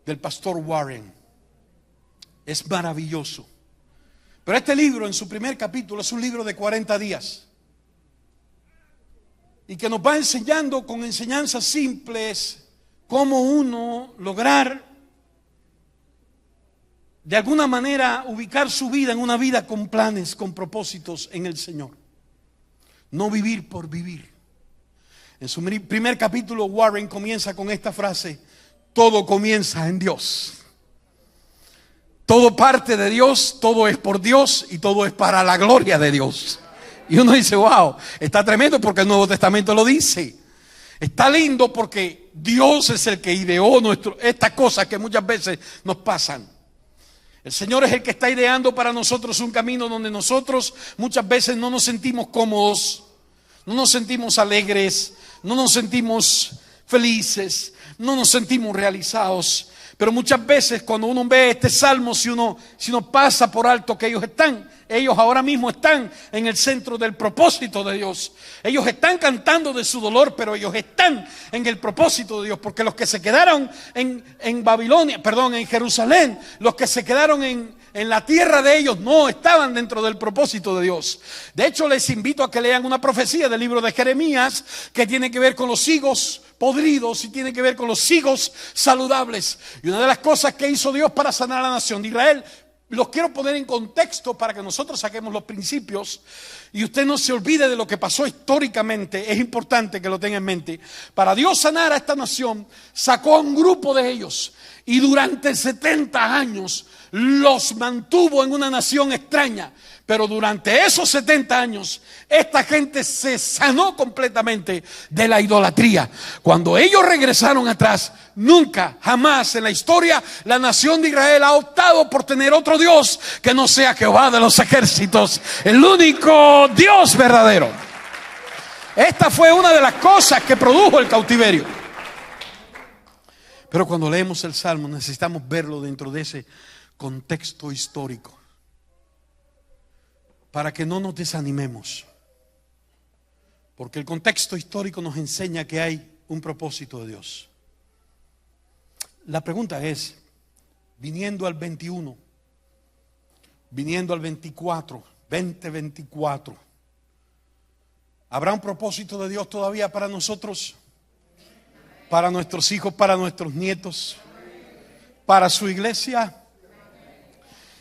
del pastor Warren. Es maravilloso. Pero este libro, en su primer capítulo, es un libro de 40 días. Y que nos va enseñando con enseñanzas simples cómo uno lograr de alguna manera ubicar su vida en una vida con planes, con propósitos en el Señor. No vivir por vivir. En su primer capítulo, Warren comienza con esta frase: todo comienza en Dios. Todo parte de Dios, todo es por Dios y todo es para la gloria de Dios. Y uno dice, wow, está tremendo porque el Nuevo Testamento lo dice. Está lindo porque Dios es el que ideó estas cosas que muchas veces nos pasan. El Señor es el que está ideando para nosotros un camino donde nosotros muchas veces no nos sentimos cómodos, no nos sentimos alegres, no nos sentimos felices, no nos sentimos realizados. Pero muchas veces cuando uno ve este salmo, si uno pasa por alto que ellos ahora mismo están en el centro del propósito de Dios. Ellos están cantando de su dolor, pero ellos están en el propósito de Dios. Porque los que se quedaron en Jerusalén, los que se quedaron en la tierra de ellos, no estaban dentro del propósito de Dios. De hecho, les invito a que lean una profecía del libro de Jeremías que tiene que ver con los higos podridos y tiene que ver con los higos saludables. Y una de las cosas que hizo Dios para sanar a la nación de Israel, los quiero poner en contexto para que nosotros saquemos los principios y usted no se olvide de lo que pasó históricamente. Es importante que lo tenga en mente. Para Dios sanar a esta nación, sacó a un grupo de ellos y durante 70 años los mantuvo en una nación extraña. Pero durante esos 70 años, esta gente se sanó completamente de la idolatría. Cuando ellos regresaron atrás, nunca, jamás en la historia, la nación de Israel ha optado por tener otro Dios que no sea Jehová de los ejércitos, el único Dios verdadero. Esta fue una de las cosas que produjo el cautiverio. Pero cuando leemos el Salmo, necesitamos verlo dentro de ese contexto histórico, para que no nos desanimemos, porque el contexto histórico nos enseña que hay un propósito de Dios. La pregunta es, viniendo al 21, viniendo al 24, 2024, ¿habrá un propósito de Dios todavía para nosotros? Para nuestros hijos, para nuestros nietos, para su iglesia.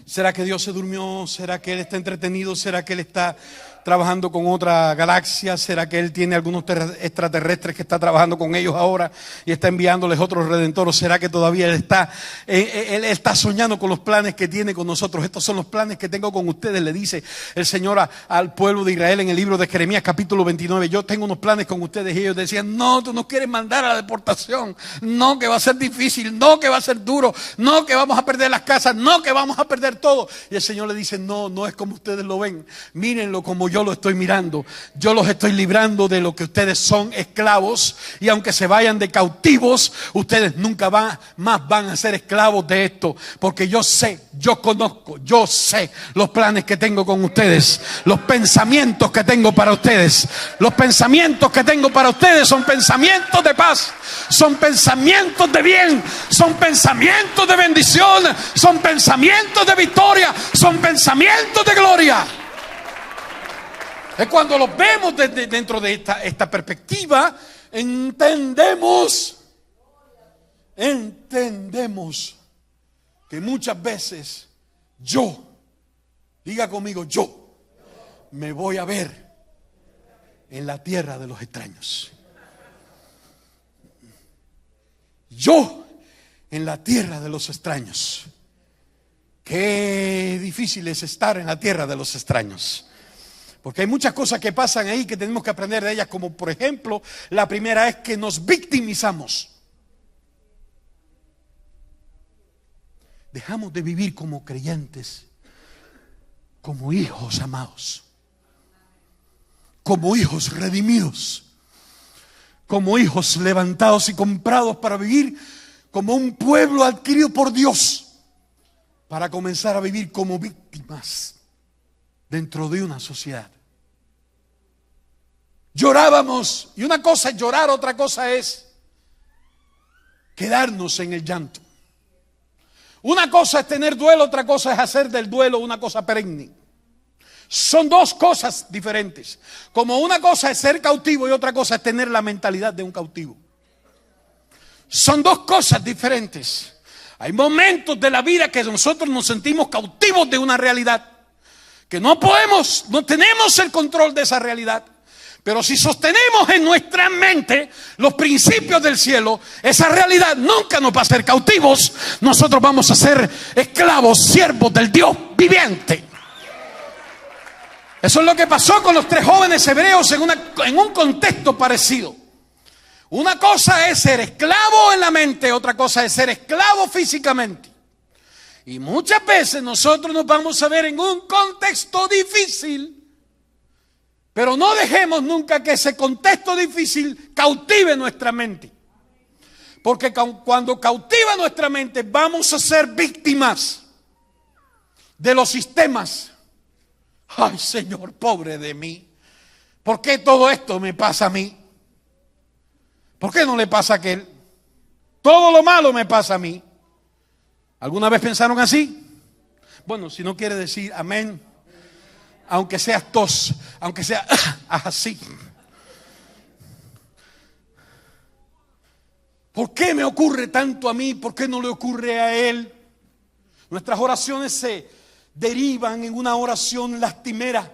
¿Será que Dios se durmió? ¿Será que Él está entretenido? ¿Será que Él está trabajando con otra galaxia? ¿Será que Él tiene algunos extraterrestres que está trabajando con ellos ahora y está enviándoles otros redentores? ¿Será que todavía Él está soñando con los planes que tiene con nosotros? Estos son los planes que tengo con ustedes, le dice el Señor al pueblo de Israel en el libro de Jeremías capítulo 29. Yo tengo unos planes con ustedes. Y ellos decían, no, tú nos quieres mandar a la deportación, no, que va a ser difícil, no, que va a ser duro, no, que vamos a perder las casas, no, que vamos a perder todo. Y el Señor le dice, no es como ustedes lo ven, mírenlo como yo lo estoy mirando. Yo los estoy librando de lo que ustedes son esclavos. Y aunque se vayan de cautivos, ustedes nunca más van a ser esclavos de esto. Porque yo sé, yo conozco, yo sé los planes que tengo con ustedes. Los pensamientos que tengo para ustedes. Los pensamientos que tengo para ustedes son pensamientos de paz. Son pensamientos de bien. Son pensamientos de bendición. Son pensamientos de victoria. Son pensamientos de gloria. Es cuando los vemos dentro de esta perspectiva, entendemos que muchas veces diga conmigo, yo me voy a ver en la tierra de los extraños. Yo en la tierra de los extraños. Qué difícil es estar en la tierra de los extraños. Porque hay muchas cosas que pasan ahí que tenemos que aprender de ellas. Como por ejemplo, la primera es que nos victimizamos. Dejamos de vivir como creyentes, como hijos amados, como hijos redimidos, como hijos levantados y comprados para vivir como un pueblo adquirido por Dios, para comenzar a vivir como víctimas dentro de una sociedad. Llorábamos, y una cosa es llorar, otra cosa es quedarnos en el llanto. Una cosa es tener duelo, otra cosa es hacer del duelo una cosa perenne. Son dos cosas diferentes. Como una cosa es ser cautivo y otra cosa es tener la mentalidad de un cautivo. Son dos cosas diferentes. Hay momentos de la vida que nosotros nos sentimos cautivos de una realidad, que no tenemos el control de esa realidad. Pero si sostenemos en nuestra mente los principios del cielo, esa realidad nunca nos va a hacer cautivos. Nosotros vamos a ser esclavos, siervos del Dios viviente. Eso es lo que pasó con los 3 jóvenes hebreos en un contexto parecido. Una cosa es ser esclavo en la mente, otra cosa es ser esclavo físicamente. Y muchas veces nosotros nos vamos a ver en un contexto difícil, pero no dejemos nunca que ese contexto difícil cautive nuestra mente. Porque cuando cautiva nuestra mente, vamos a ser víctimas de los sistemas. Ay, Señor, pobre de mí. ¿Por qué todo esto me pasa a mí? ¿Por qué no le pasa a aquel? Todo lo malo me pasa a mí. ¿Alguna vez pensaron así? Bueno, si no quiere decir amén, aunque seas tos, aunque sea así. ¿Por qué me ocurre tanto a mí? ¿Por qué no le ocurre a él? Nuestras oraciones se derivan en una oración lastimera.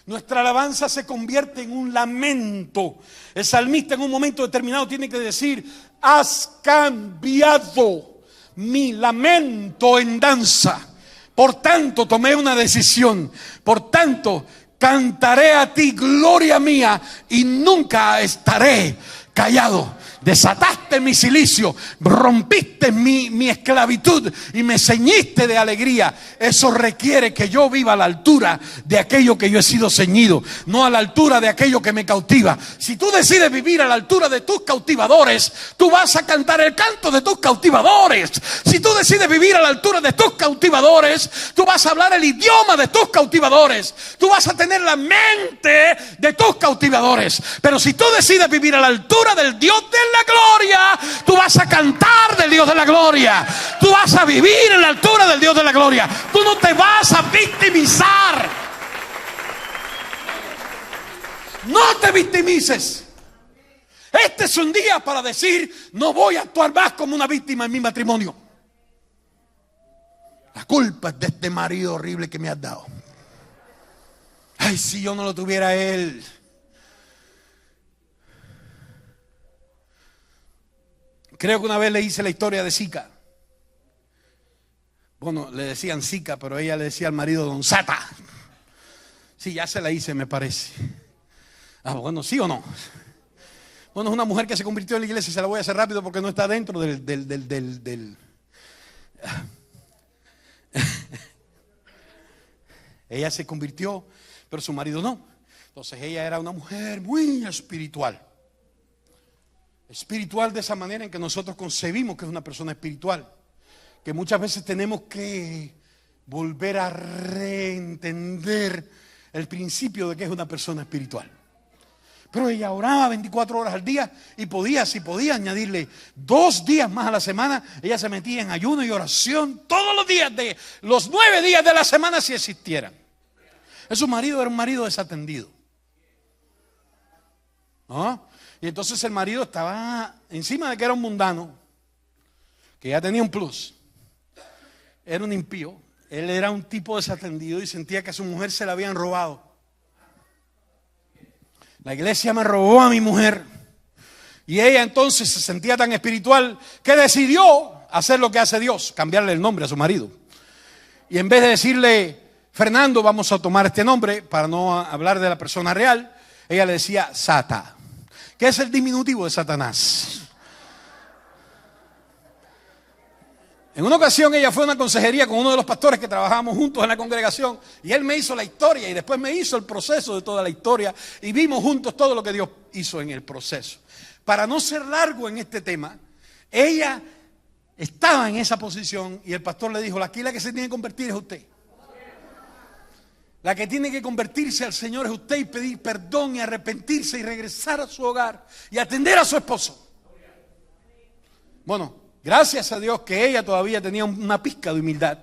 Nuestra alabanza se convierte en un lamento. El salmista en un momento determinado tiene que decir: has cambiado mi lamento en danza. Por tanto, tomé una decisión. Por tanto, cantaré a ti, gloria mía, y nunca estaré callado. Desataste mi cilicio, rompiste mi esclavitud y me ceñiste de alegría. Eso requiere que yo viva a la altura de aquello que yo he sido ceñido, no a la altura de aquello que me cautiva. Si tú decides vivir a la altura de tus cautivadores, tú vas a cantar el canto de tus cautivadores. Si tú decides vivir a la altura de tus cautivadores, tú vas a hablar el idioma de tus cautivadores. Tú vas a tener la mente de tus cautivadores. Pero si tú decides vivir a la altura del Dios de la gloria, tú vas a cantar del Dios de la gloria. Tú vas a vivir en la altura del Dios de la gloria. Tú no te vas a victimizar. No te victimices. Este es un día para decir: no voy a actuar más como una víctima en mi matrimonio. La culpa es de este marido horrible que me has dado. Ay, si yo no lo tuviera a él. Creo que una vez le hice la historia de Sica. Bueno, le decían Sica, pero ella le decía al marido Don Sata. Sí, ya se la hice, me parece. Bueno, ¿sí o no? Bueno, es una mujer que se convirtió en la iglesia. Se la voy a hacer rápido porque no está dentro del... Ella se convirtió, pero su marido no. Entonces ella era una mujer muy espiritual. Espiritual de esa manera en que nosotros concebimos que es una persona espiritual. Que muchas veces tenemos que volver a reentender el principio de que es una persona espiritual. Pero ella oraba 24 horas al día y podía, si podía añadirle 2 días más a la semana, ella se metía en ayuno y oración todos los días de los 9 días de la semana si existieran. Su marido era un marido desatendido, ¿no? Y entonces el marido estaba encima de que era un mundano, que ya tenía un plus, era un impío. Él era un tipo desatendido y sentía que a su mujer se la habían robado. La iglesia me robó a mi mujer. Y ella entonces se sentía tan espiritual que decidió hacer lo que hace Dios, cambiarle el nombre a su marido. Y en vez de decirle Fernando, vamos a tomar este nombre para no hablar de la persona real, ella le decía Sata, que es el diminutivo de Satanás. En una ocasión ella fue a una consejería con uno de los pastores que trabajábamos juntos en la congregación y él me hizo la historia y después me hizo el proceso de toda la historia y vimos juntos todo lo que Dios hizo en el proceso. Para no ser largo en este tema, ella estaba en esa posición y el pastor le dijo, aquí la que se tiene que convertir es usted. La que tiene que convertirse al Señor es usted y pedir perdón y arrepentirse y regresar a su hogar y atender a su esposo. Bueno, gracias a Dios que ella todavía tenía una pizca de humildad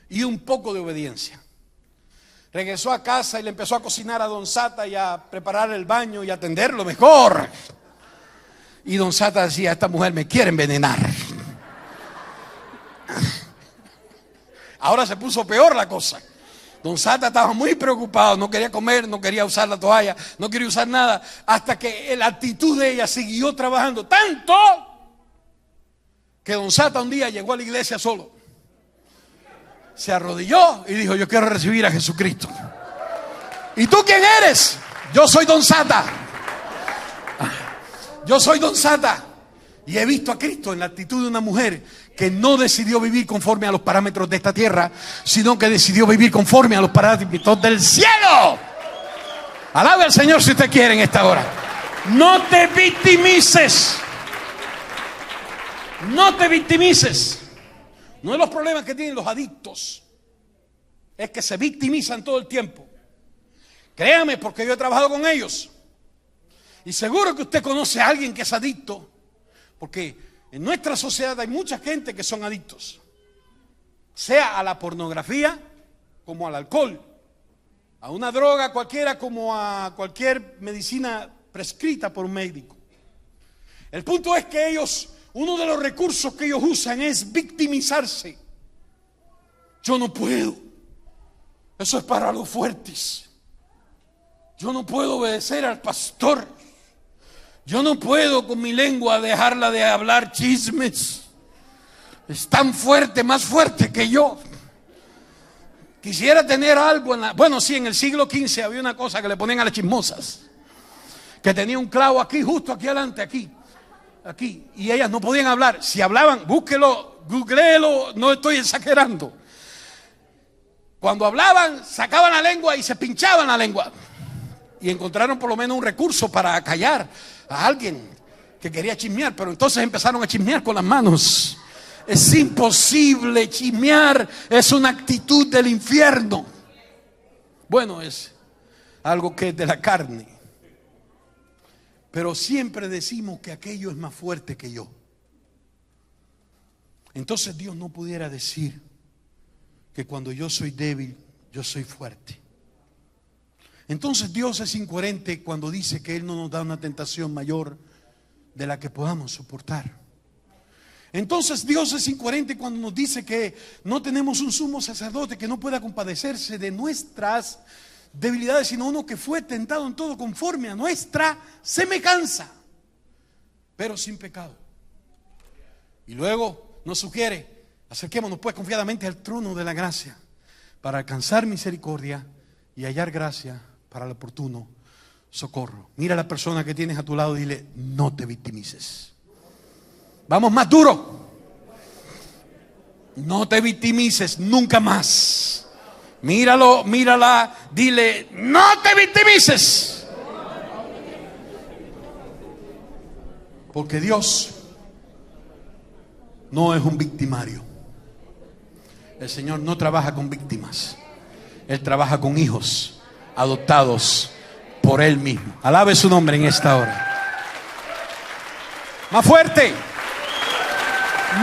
y un poco de obediencia. Regresó a casa y le empezó a cocinar a don Sata y a preparar el baño y a atenderlo mejor. Y don Sata decía, esta mujer me quiere envenenar. Ahora se puso peor la cosa. Don Sata estaba muy preocupado, no quería comer, no quería usar la toalla, no quería usar nada, hasta que la actitud de ella siguió trabajando tanto que don Sata un día llegó a la iglesia solo. Se arrodilló y dijo, yo quiero recibir a Jesucristo. ¿Y tú quién eres? Yo soy don Sata. Yo soy don Sata. Y he visto a Cristo en la actitud de una mujer que no decidió vivir conforme a los parámetros de esta tierra, sino que decidió vivir conforme a los parámetros del cielo. Alabe al Señor si usted quiere en esta hora. No te victimices. No te victimices. Uno de los problemas que tienen los adictos es que se victimizan todo el tiempo. Créame, porque yo he trabajado con ellos. Y seguro que usted conoce a alguien que es adicto, porque en nuestra sociedad hay mucha gente que son adictos, sea a la pornografía como al alcohol, a una droga cualquiera como a cualquier medicina prescrita por un médico. El punto es que ellos, uno de los recursos que ellos usan es victimizarse. Yo no puedo, eso es para los fuertes. Yo no puedo obedecer al pastor. Yo no puedo con mi lengua dejarla de hablar chismes. Es tan fuerte, más fuerte que yo. Quisiera tener algo en la... Bueno, sí, en el siglo XV había una cosa que le ponían a las chismosas, que tenía un clavo aquí, justo aquí adelante, aquí. Y ellas no podían hablar. Si hablaban, búsquelo, googleelo, no estoy exagerando. Cuando hablaban, sacaban la lengua y se pinchaban la lengua. Y encontraron por lo menos un recurso para callar a alguien que quería chismear, pero entonces empezaron a chismear con las manos. Es imposible chismear, es una actitud del infierno. Bueno, es algo que es de la carne, pero siempre decimos que aquello es más fuerte que yo. Entonces Dios no pudiera decir que cuando yo soy débil, yo soy fuerte. Entonces Dios es incoherente cuando dice que Él no nos da una tentación mayor de la que podamos soportar. Entonces Dios es incoherente cuando nos dice que no tenemos un sumo sacerdote que no pueda compadecerse de nuestras debilidades, sino uno que fue tentado en todo conforme a nuestra semejanza, pero sin pecado. Y luego nos sugiere, acerquémonos pues confiadamente al trono de la gracia para alcanzar misericordia y hallar gracia para el oportuno socorro. Mira a la persona que tienes a tu lado y dile, no te victimices. Vamos más duro. No te victimices nunca más. Míralo, mírala, dile, no te victimices. Porque Dios no es un victimario. El Señor no trabaja con víctimas. Él trabaja con hijos adoptados por Él mismo. Alabe su nombre en esta hora. Más fuerte.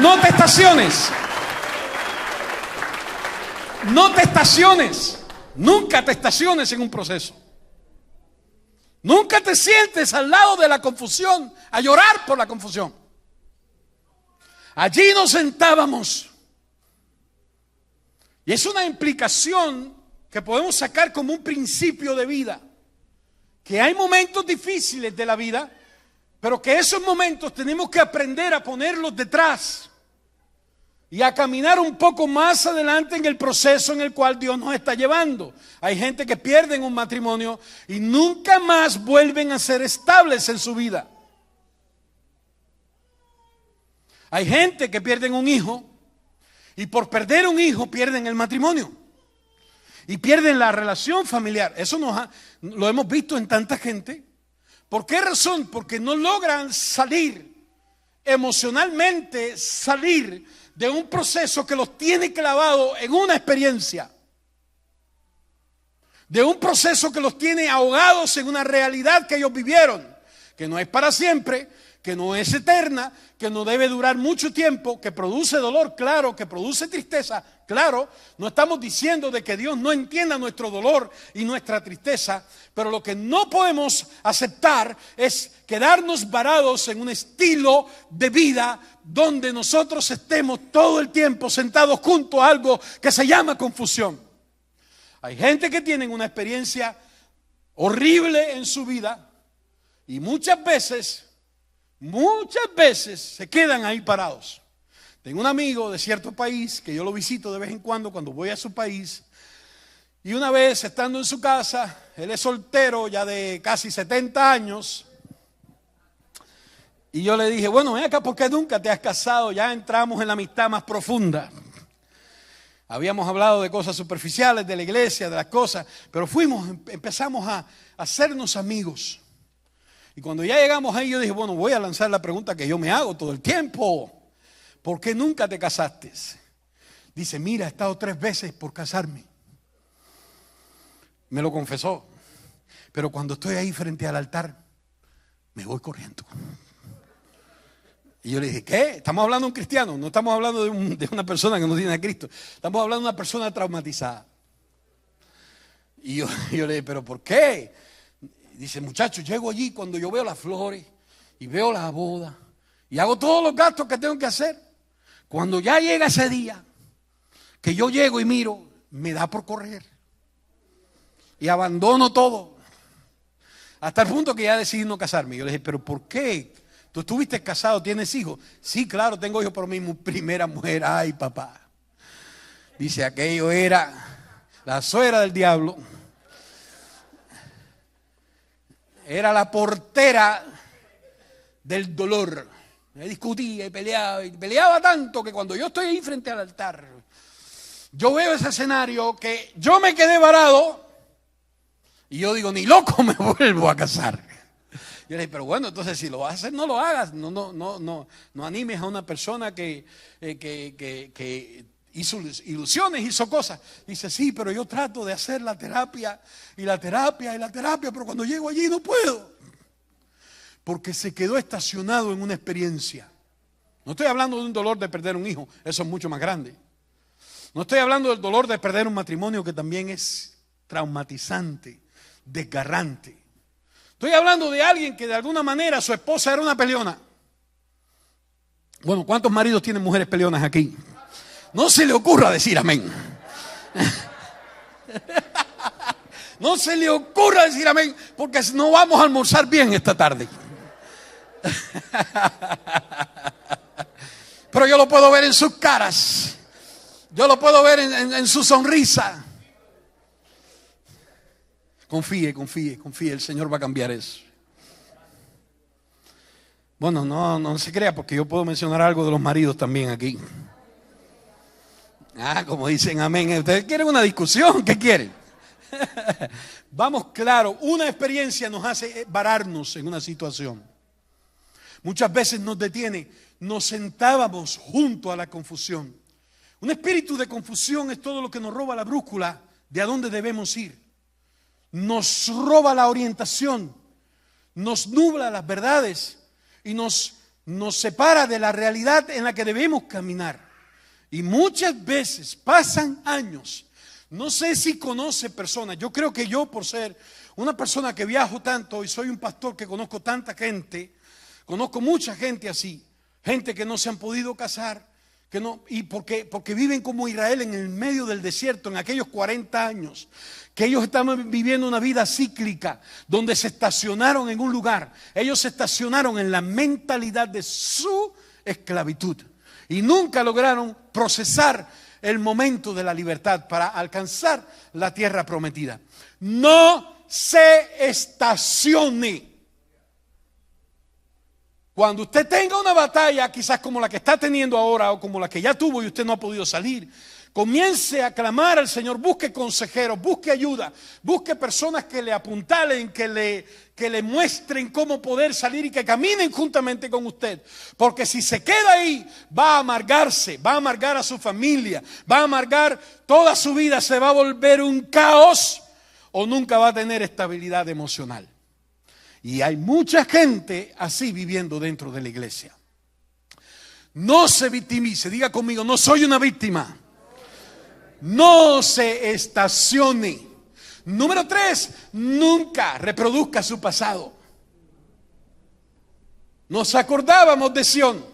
No te estaciones. No te estaciones. Nunca te estaciones en un proceso. Nunca te sientes al lado de la confusión a llorar por la confusión. Allí nos sentábamos. Y es una implicación que podemos sacar como un principio de vida. Que hay momentos difíciles de la vida, pero que esos momentos tenemos que aprender a ponerlos detrás y a caminar un poco más adelante en el proceso en el cual Dios nos está llevando. Hay gente que pierde un matrimonio y nunca más vuelven a ser estables en su vida. Hay gente que pierde un hijo y por perder un hijo pierden el matrimonio y pierden la relación familiar. Eso lo hemos visto en tanta gente. ¿Por qué razón? Porque no logran salir emocionalmente, salir de un proceso que los tiene clavado en una experiencia, de un proceso que los tiene ahogados en una realidad que ellos vivieron, que no es para siempre, que no es eterna, que no debe durar mucho tiempo, que produce dolor, claro, que produce tristeza, claro. No estamos diciendo de que Dios no entienda nuestro dolor y nuestra tristeza, pero lo que no podemos aceptar es quedarnos varados en un estilo de vida donde nosotros estemos todo el tiempo sentados junto a algo que se llama confusión. Hay gente que tiene una experiencia horrible en su vida y muchas veces se quedan ahí parados. Tengo un amigo de cierto país que yo lo visito de vez en cuando voy a su país. Y una vez estando en su casa, él es soltero ya de casi 70 años. Y yo le dije, bueno, ven acá, ¿por qué nunca te has casado? Ya entramos en la amistad más profunda. Habíamos hablado de cosas superficiales, de la iglesia, de las cosas, pero empezamos a hacernos amigos. Y cuando ya llegamos ahí, yo dije, bueno, voy a lanzar la pregunta que yo me hago todo el tiempo. ¿Por qué nunca te casaste? Dice, mira, he estado 3 veces por casarme. Me lo confesó. Pero cuando estoy ahí frente al altar, me voy corriendo. Y yo le dije, ¿qué? Estamos hablando de un cristiano, no estamos hablando de una persona que no tiene a Cristo. Estamos hablando de una persona traumatizada. Y yo le dije, ¿pero por qué? Dice, muchacho, llego allí cuando yo veo las flores y veo la boda y hago todos los gastos que tengo que hacer. Cuando ya llega ese día, que yo llego y miro, me da por correr. Y abandono todo. Hasta el punto que ya decidí no casarme. Yo le dije, ¿pero por qué? ¿Tú estuviste casado? ¿Tienes hijos? Sí, claro, tengo hijos, pero mi primera mujer, ay papá. Dice, aquello era la suegra del diablo. Era la portera del dolor. Me discutía y peleaba tanto que cuando yo estoy ahí frente al altar, yo veo ese escenario que yo me quedé varado y yo digo, ni loco me vuelvo a casar. Yo le dije, pero bueno, entonces si lo vas a hacer, no lo hagas. No animes a una persona que hizo ilusiones, hizo cosas. Dice, sí, pero yo trato de hacer la terapia, pero cuando llego allí no puedo. Porque se quedó estacionado en una experiencia. No estoy hablando de un dolor de perder un hijo, eso es mucho más grande. No estoy hablando del dolor de perder un matrimonio que también es traumatizante, desgarrante. Estoy hablando de alguien que de alguna manera su esposa era una peleona. Bueno, ¿cuántos maridos tienen mujeres peleonas aquí? No se le ocurra decir amén. No se le ocurra decir amén, porque no vamos a almorzar bien esta tarde. Pero yo lo puedo ver en sus caras. Yo lo puedo ver en su sonrisa. Confíe, el Señor va a cambiar eso. Bueno, no se crea, porque yo puedo mencionar algo de los maridos también aquí. Como dicen amén. ¿Ustedes quieren una discusión? ¿Qué quieren? Vamos, claro, una experiencia nos hace vararnos en una situación. Muchas veces nos detiene. Nos sentábamos junto a la confusión. Un espíritu de confusión es todo lo que nos roba la brújula de a dónde debemos ir. Nos roba la orientación, nos nubla las verdades y nos separa de la realidad en la que debemos caminar. Y muchas veces pasan años. No sé si conoce personas. Yo creo que yo, por ser una persona que viajo tanto y soy un pastor que conozco tanta gente, conozco mucha gente así. Gente que no se han podido casar, que no, y porque viven como Israel en el medio del desierto en aquellos 40 años, que ellos estaban viviendo una vida cíclica, donde se estacionaron en un lugar. Ellos se estacionaron en la mentalidad de su esclavitud y nunca lograron procesar el momento de la libertad para alcanzar la tierra prometida. No se estacione. Cuando usted tenga una batalla, quizás como la que está teniendo ahora o como la que ya tuvo y usted no ha podido salir, comience a clamar al Señor, busque consejeros, busque ayuda, busque personas que le apuntalen, que le muestren cómo poder salir y que caminen juntamente con usted. Porque si se queda ahí, va a amargarse, va a amargar a su familia, va a amargar toda su vida, se va a volver un caos o nunca va a tener estabilidad emocional. Y hay mucha gente así viviendo dentro de la iglesia. No se victimice, diga conmigo, no soy una víctima. No se estacione. Número 3, nunca reproduzca su pasado. Nos acordábamos de Sión,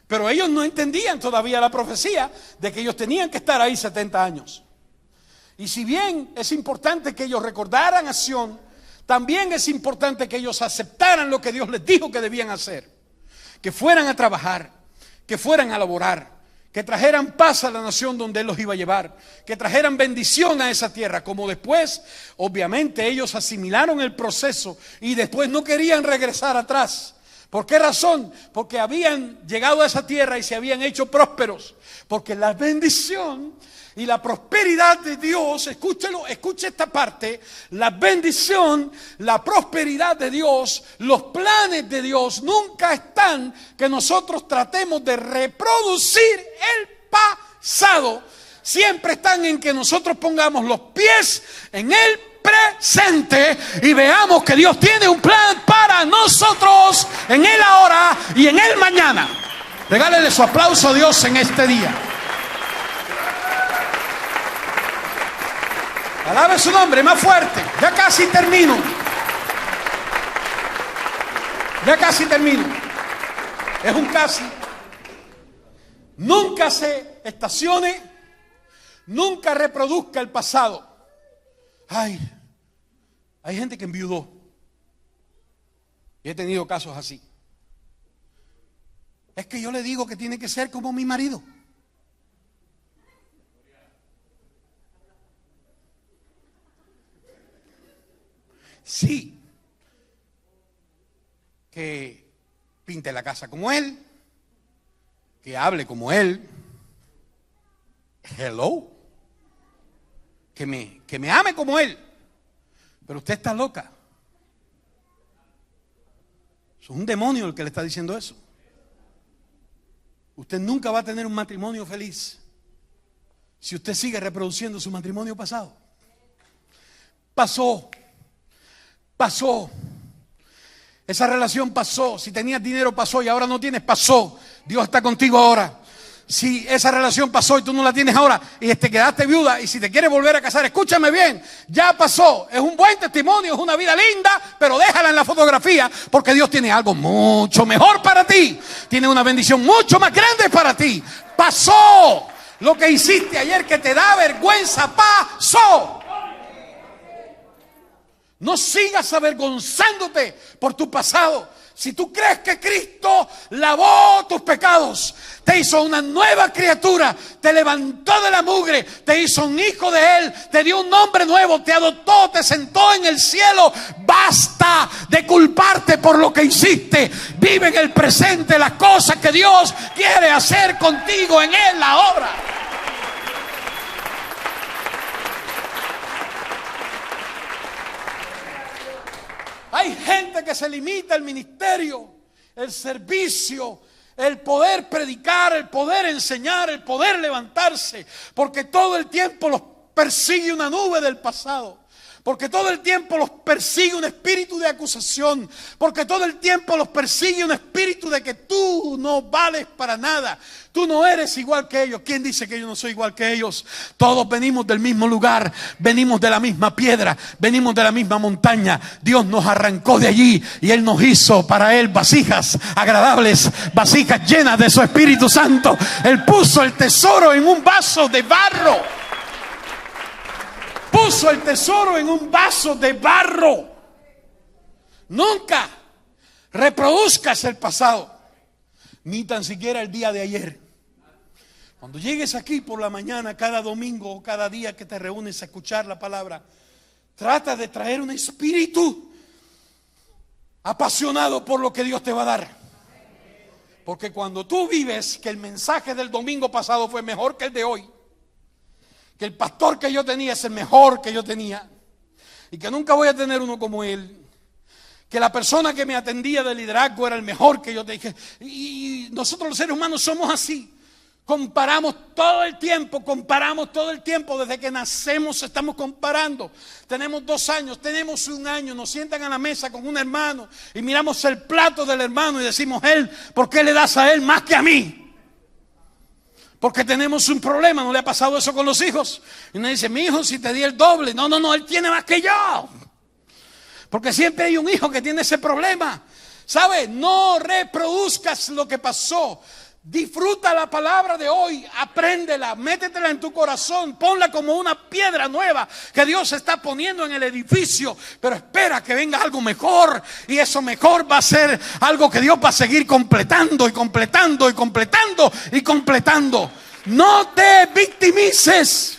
pero ellos no entendían todavía la profecía de que ellos tenían que estar ahí 70 años. Y si bien es importante que ellos recordaran a Sión, también es importante que ellos aceptaran lo que Dios les dijo que debían hacer. Que fueran a trabajar, que fueran a laborar, que trajeran paz a la nación donde Él los iba a llevar, que trajeran bendición a esa tierra. Como después, obviamente, ellos asimilaron el proceso y después no querían regresar atrás. ¿Por qué razón? Porque habían llegado a esa tierra y se habían hecho prósperos. Porque la bendición y la prosperidad de Dios, escúchelo, escuche esta parte, la bendición, la prosperidad de Dios, los planes de Dios nunca están que nosotros tratemos de reproducir el pasado. Siempre están en que nosotros pongamos los pies en el presente y veamos que Dios tiene un plan para nosotros en el ahora y en el mañana. Regálele su aplauso a Dios en este día. Alabe su nombre, más fuerte. Ya casi termino. Ya casi termino. Es un casi. Nunca se estacione. Nunca reproduzca el pasado. Ay, hay gente que enviudó. Y he tenido casos así. Es que yo le digo que tiene que ser como mi marido. Sí, que pinte la casa como él, que hable como él. Hello, que me ame como él. Pero usted está loca. Es un demonio el que le está diciendo eso. Usted nunca va a tener un matrimonio feliz si usted sigue reproduciendo su matrimonio pasado. Pasó. Esa relación pasó. Si tenías dinero pasó y ahora no tienes, pasó. Dios está contigo ahora. Si esa relación pasó y tú no la tienes ahora y te quedaste viuda y si te quieres volver a casar, escúchame bien, ya pasó. Es un buen testimonio, es una vida linda, pero déjala en la fotografía porque Dios tiene algo mucho mejor para ti. Tiene una bendición mucho más grande para ti. Pasó. Lo que hiciste ayer que te da vergüenza, pasó. No sigas avergonzándote por tu pasado. Si tú crees que Cristo lavó tus pecados, te hizo una nueva criatura, te levantó de la mugre, te hizo un hijo de Él, te dio un nombre nuevo, te adoptó, te sentó en el cielo. Basta de culparte por lo que hiciste. Vive en el presente las cosas que Dios quiere hacer contigo en Él, la obra. Hay gente que se limita al ministerio, el servicio, el poder predicar, el poder enseñar, el poder levantarse, porque todo el tiempo los persigue una nube del pasado. Porque todo el tiempo los persigue un espíritu de acusación. Porque todo el tiempo los persigue un espíritu de que tú no vales para nada. Tú no eres igual que ellos. ¿Quién dice que yo no soy igual que ellos? Todos venimos del mismo lugar. Venimos de la misma piedra. Venimos de la misma montaña. Dios nos arrancó de allí y Él nos hizo para Él vasijas agradables, vasijas llenas de su Espíritu Santo. Él puso el tesoro en un vaso de barro. Puso el tesoro en un vaso de barro. Nunca reproduzcas el pasado, ni tan siquiera el día de ayer. Cuando llegues aquí por la mañana, cada domingo o cada día que te reúnes a escuchar la palabra, trata de traer un espíritu apasionado por lo que Dios te va a dar. Porque cuando tú vives que el mensaje del domingo pasado fue mejor que el de hoy, que el pastor que yo tenía es el mejor que yo tenía, y que nunca voy a tener uno como él, que la persona que me atendía de liderazgo era el mejor que yo tenía. Y nosotros los seres humanos somos así. Comparamos todo el tiempo, desde que nacemos estamos comparando. Tenemos 2 años, tenemos 1 año, nos sientan a la mesa con un hermano y miramos el plato del hermano y decimos: él, ¿por qué le das a él más que a mí? Porque tenemos un problema. ¿No le ha pasado eso con los hijos? Y uno dice: mi hijo, si te di el doble. No, él tiene más que yo. Porque siempre hay un hijo que tiene ese problema. ¿Sabe? No reproduzcas lo que pasó. Disfruta la palabra de hoy, apréndela, métetela en tu corazón, ponla como una piedra nueva que Dios está poniendo en el edificio, pero espera que venga algo mejor, y eso mejor va a ser algo que Dios va a seguir completando y completando y completando y completando. No te victimices.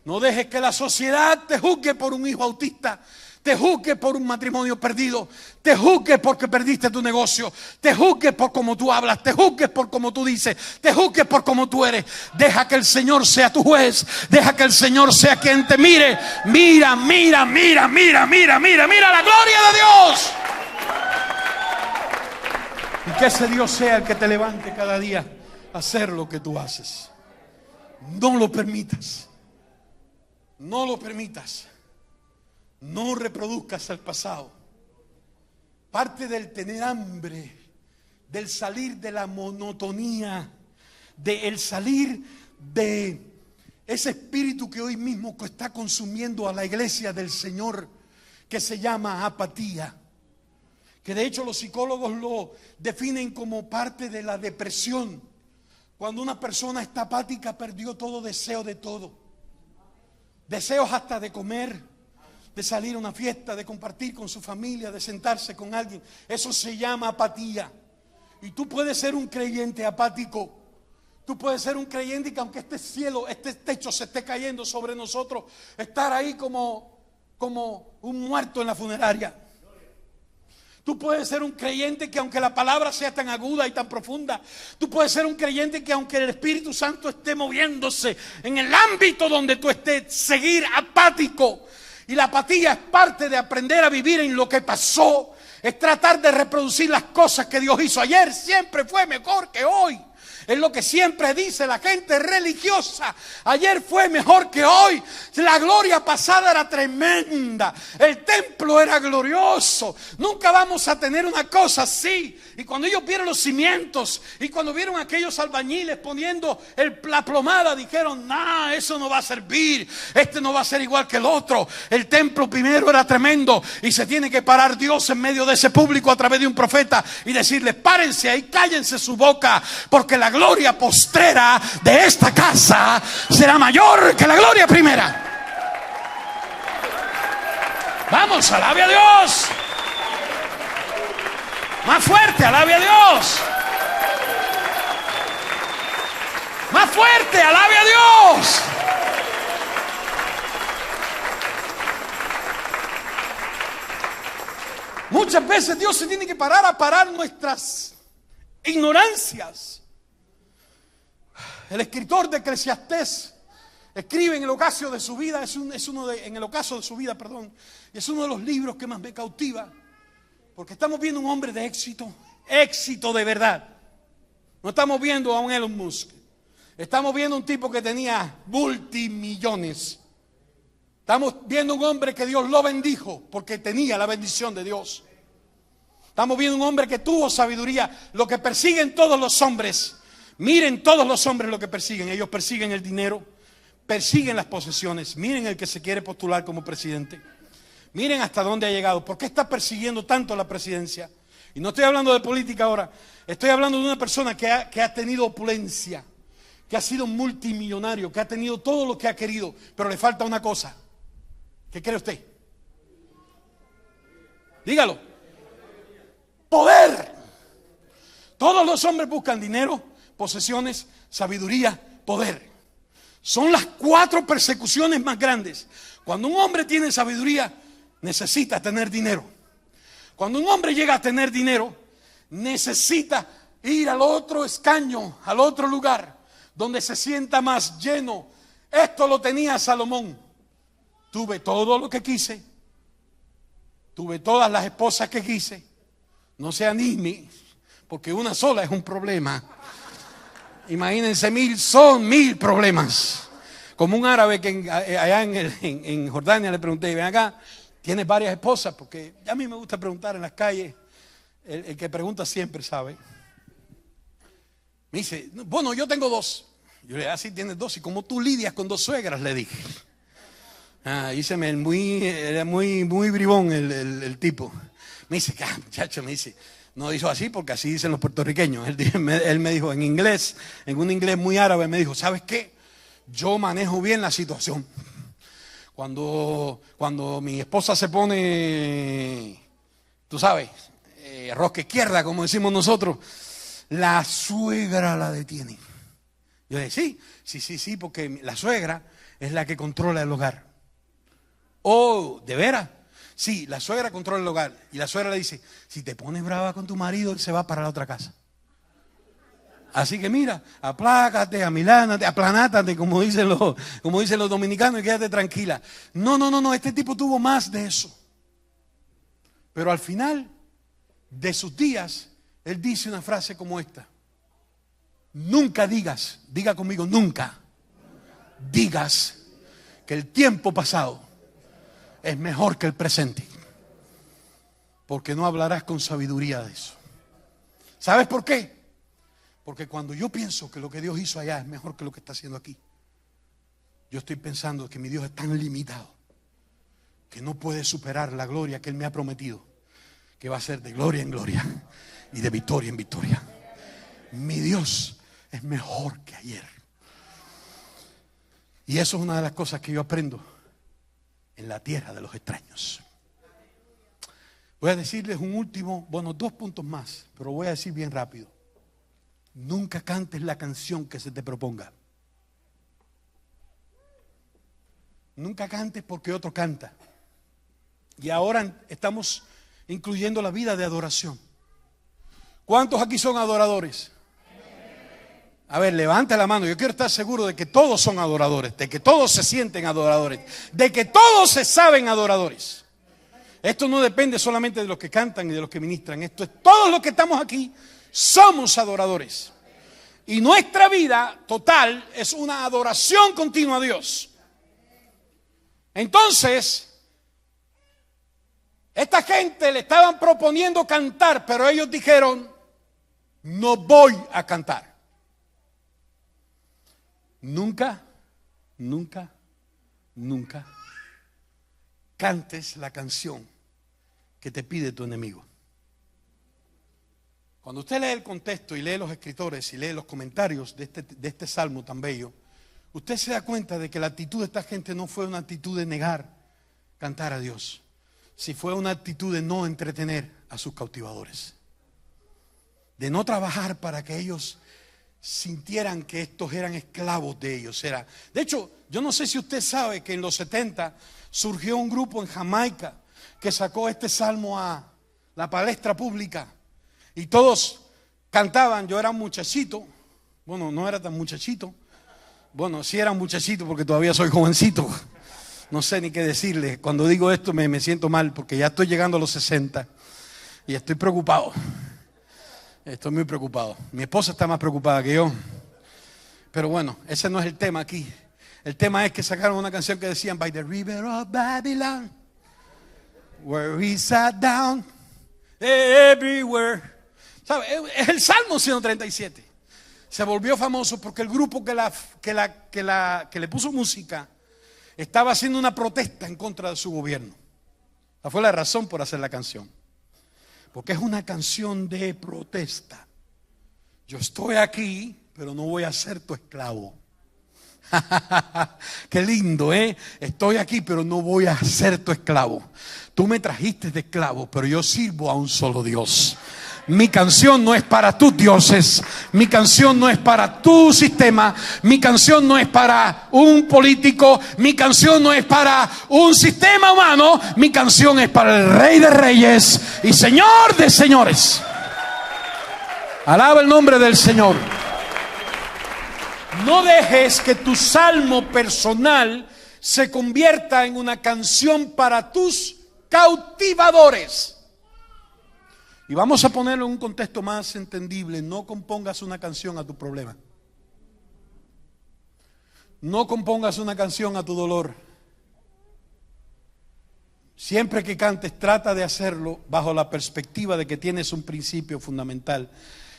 No dejes que la sociedad te juzgue por un hijo autista, te juzgue por un matrimonio perdido, te juzgue porque perdiste tu negocio, te juzgue por cómo tú hablas, te juzgue por cómo tú dices, te juzgue por cómo tú eres. Deja que el Señor sea tu juez, deja que el Señor sea quien te mire. Mira la gloria de Dios. Y que ese Dios sea el que te levante cada día a hacer lo que tú haces. No lo permitas. No lo permitas. No reproduzcas el pasado. Parte del tener hambre, del salir de la monotonía, del salir de ese espíritu que hoy mismo está consumiendo a la iglesia del Señor, que se llama apatía. Que de hecho los psicólogos lo definen como parte de la depresión. Cuando una persona está apática, perdió todo deseo de todo. Deseos hasta de comer, de salir a una fiesta, de compartir con su familia, de sentarse con alguien. Eso se llama apatía. Y tú puedes ser un creyente apático. Tú puedes ser un creyente que aunque este cielo, este techo se esté cayendo sobre nosotros, estar ahí como un muerto en la funeraria. Tú puedes ser un creyente que aunque la palabra sea tan aguda y tan profunda, tú puedes ser un creyente que aunque el Espíritu Santo esté moviéndose en el ámbito donde tú estés, seguir apático. Y la apatía es parte de aprender a vivir en lo que pasó. Es tratar de reproducir las cosas que Dios hizo. Ayer siempre fue mejor que hoy. Es lo que siempre dice la gente religiosa. Ayer fue mejor que hoy. La gloria pasada era tremenda. El templo era glorioso. Nunca vamos a tener una cosa así. Y cuando ellos vieron los cimientos y cuando vieron a aquellos albañiles poniendo la plomada, dijeron: nah, eso no va a servir. Este no va a ser igual que el otro. El templo primero era tremendo y se tiene que parar Dios en medio de ese público a través de un profeta y decirles: párense ahí, cállense su boca, porque la gloria postrera de esta casa será mayor que la gloria primera. Vamos, alabe a Dios. Más fuerte, alabe a Dios. Más fuerte, alabe a Dios. Muchas veces Dios se tiene que parar a parar nuestras ignorancias. El escritor de Eclesiastés Escribe en el ocaso de su vida, en el ocaso de su vida, perdón, es uno de los libros que más me cautiva, porque estamos viendo un hombre de éxito, éxito de verdad. No estamos viendo a un Elon Musk, estamos viendo un tipo que tenía multimillones. Estamos viendo un hombre que Dios lo bendijo porque tenía la bendición de Dios. Estamos viendo un hombre que tuvo sabiduría. Lo que persiguen todos los hombres, miren todos los hombres lo que persiguen. Ellos persiguen el dinero, persiguen las posesiones. Miren el que se quiere postular como presidente. Miren hasta dónde ha llegado. ¿Por qué está persiguiendo tanto la presidencia? Y no estoy hablando de política ahora. Estoy hablando de una persona que ha tenido opulencia, que ha sido multimillonario, que ha tenido todo lo que ha querido, pero le falta una cosa. ¿Qué cree usted? Dígalo. Poder. Todos los hombres buscan dinero, posesiones, sabiduría, poder. Son las 4 persecuciones más grandes. Cuando un hombre tiene sabiduría, necesita tener dinero. Cuando un hombre llega a tener dinero, necesita ir al otro escaño, al otro lugar, donde se sienta más lleno. Esto lo tenía Salomón. Tuve todo lo que quise. Tuve todas las esposas que quise. No se anime, porque una sola es un problema. Imagínense 1000, son 1000 problemas. Como un árabe que allá en Jordania le pregunté, ven acá, ¿tienes varias esposas? Porque a mí me gusta preguntar en las calles. El que pregunta siempre sabe. Me dice, bueno, yo tengo 2. Yo le dije, sí, tienes 2. Y como tú lidias con 2 suegras, le dije. Era muy bribón el tipo. Me dice, muchacho, me dice, no hizo así porque así dicen los puertorriqueños. Él me dijo en inglés, en un inglés muy árabe, me dijo, ¿sabes qué? Yo manejo bien la situación. Cuando mi esposa se pone, tú sabes, rosca izquierda, como decimos nosotros, la suegra la detiene. Yo le dije, sí, porque la suegra es la que controla el hogar. Oh, ¿de veras? Sí, la suegra controla el hogar. Y la suegra le dice, si te pones brava con tu marido, él se va para la otra casa. Así que mira, aplácate, amilánate, aplanátate, como dicen los dominicanos, y quédate tranquila. No, este tipo tuvo más de eso. Pero al final de sus días, él dice una frase como esta. Nunca diga conmigo, nunca digas que el tiempo pasado es mejor que el presente, porque no hablarás con sabiduría de eso. ¿Sabes por qué? Porque cuando yo pienso que lo que Dios hizo allá es mejor que lo que está haciendo aquí, yo estoy pensando que mi Dios es tan limitado que no puede superar la gloria que Él me ha prometido, que va a ser de gloria en gloria y de victoria en victoria. Mi Dios es mejor que ayer. Y eso es una de las cosas que yo aprendo en la tierra de los extraños. Voy a decirles un último, 2 puntos más, pero voy a decir bien rápido. Nunca cantes la canción que se te proponga. Nunca cantes porque otro canta. Y ahora estamos incluyendo la vida de adoración. ¿Cuántos aquí son adoradores? A ver, levanta la mano. Yo quiero estar seguro de que todos son adoradores, de que todos se sienten adoradores, de que todos se saben adoradores. Esto no depende solamente de los que cantan y de los que ministran. Esto es todos los que estamos aquí somos adoradores. Y nuestra vida total es una adoración continua a Dios. Entonces, esta gente le estaban proponiendo cantar, pero ellos dijeron, no voy a cantar. Nunca cantes la canción que te pide tu enemigo. Cuando usted lee el contexto y lee los escritores y lee los comentarios de este salmo tan bello, usted se da cuenta de que la actitud de esta gente no fue una actitud de negar cantar a Dios, si fue una actitud de no entretener a sus cautivadores, de no trabajar para que ellos sintieran que estos eran esclavos de ellos. De hecho, yo no sé si usted sabe que en los 70 surgió un grupo en Jamaica que sacó este salmo a la palestra pública y todos cantaban. Yo era un muchachito, bueno, no era tan muchachito, Bueno, sí era un muchachito porque todavía soy jovencito. No sé ni qué decirle. Cuando digo esto me siento mal porque ya estoy llegando a los 60 y estoy preocupado. Estoy muy preocupado. Mi esposa está más preocupada que yo. Pero bueno, ese no es el tema aquí. El tema es que sacaron una canción que decían By the river of Babylon, where we sat down everywhere. ¿Sabe? Es el Salmo 137. Se volvió famoso porque el grupo que le puso música estaba haciendo una protesta en contra de su gobierno. Esa fue la razón por hacer la canción. Porque es una canción de protesta. Yo estoy aquí, pero no voy a ser tu esclavo. Qué lindo, ¿eh? Estoy aquí, pero no voy a ser tu esclavo. Tú me trajiste de esclavo, pero yo sirvo a un solo Dios. Mi canción no es para tus dioses. Mi canción no es para tu sistema. Mi canción no es para un político. Mi canción no es para un sistema humano. Mi canción es para el Rey de Reyes y Señor de Señores. Alaba el nombre del Señor. No dejes que tu salmo personal se convierta en una canción para tus cautivadores. Y vamos a ponerlo en un contexto más entendible. No compongas una canción a tu problema. No compongas una canción a tu dolor. Siempre que cantes, trata de hacerlo bajo la perspectiva de que tienes un principio fundamental.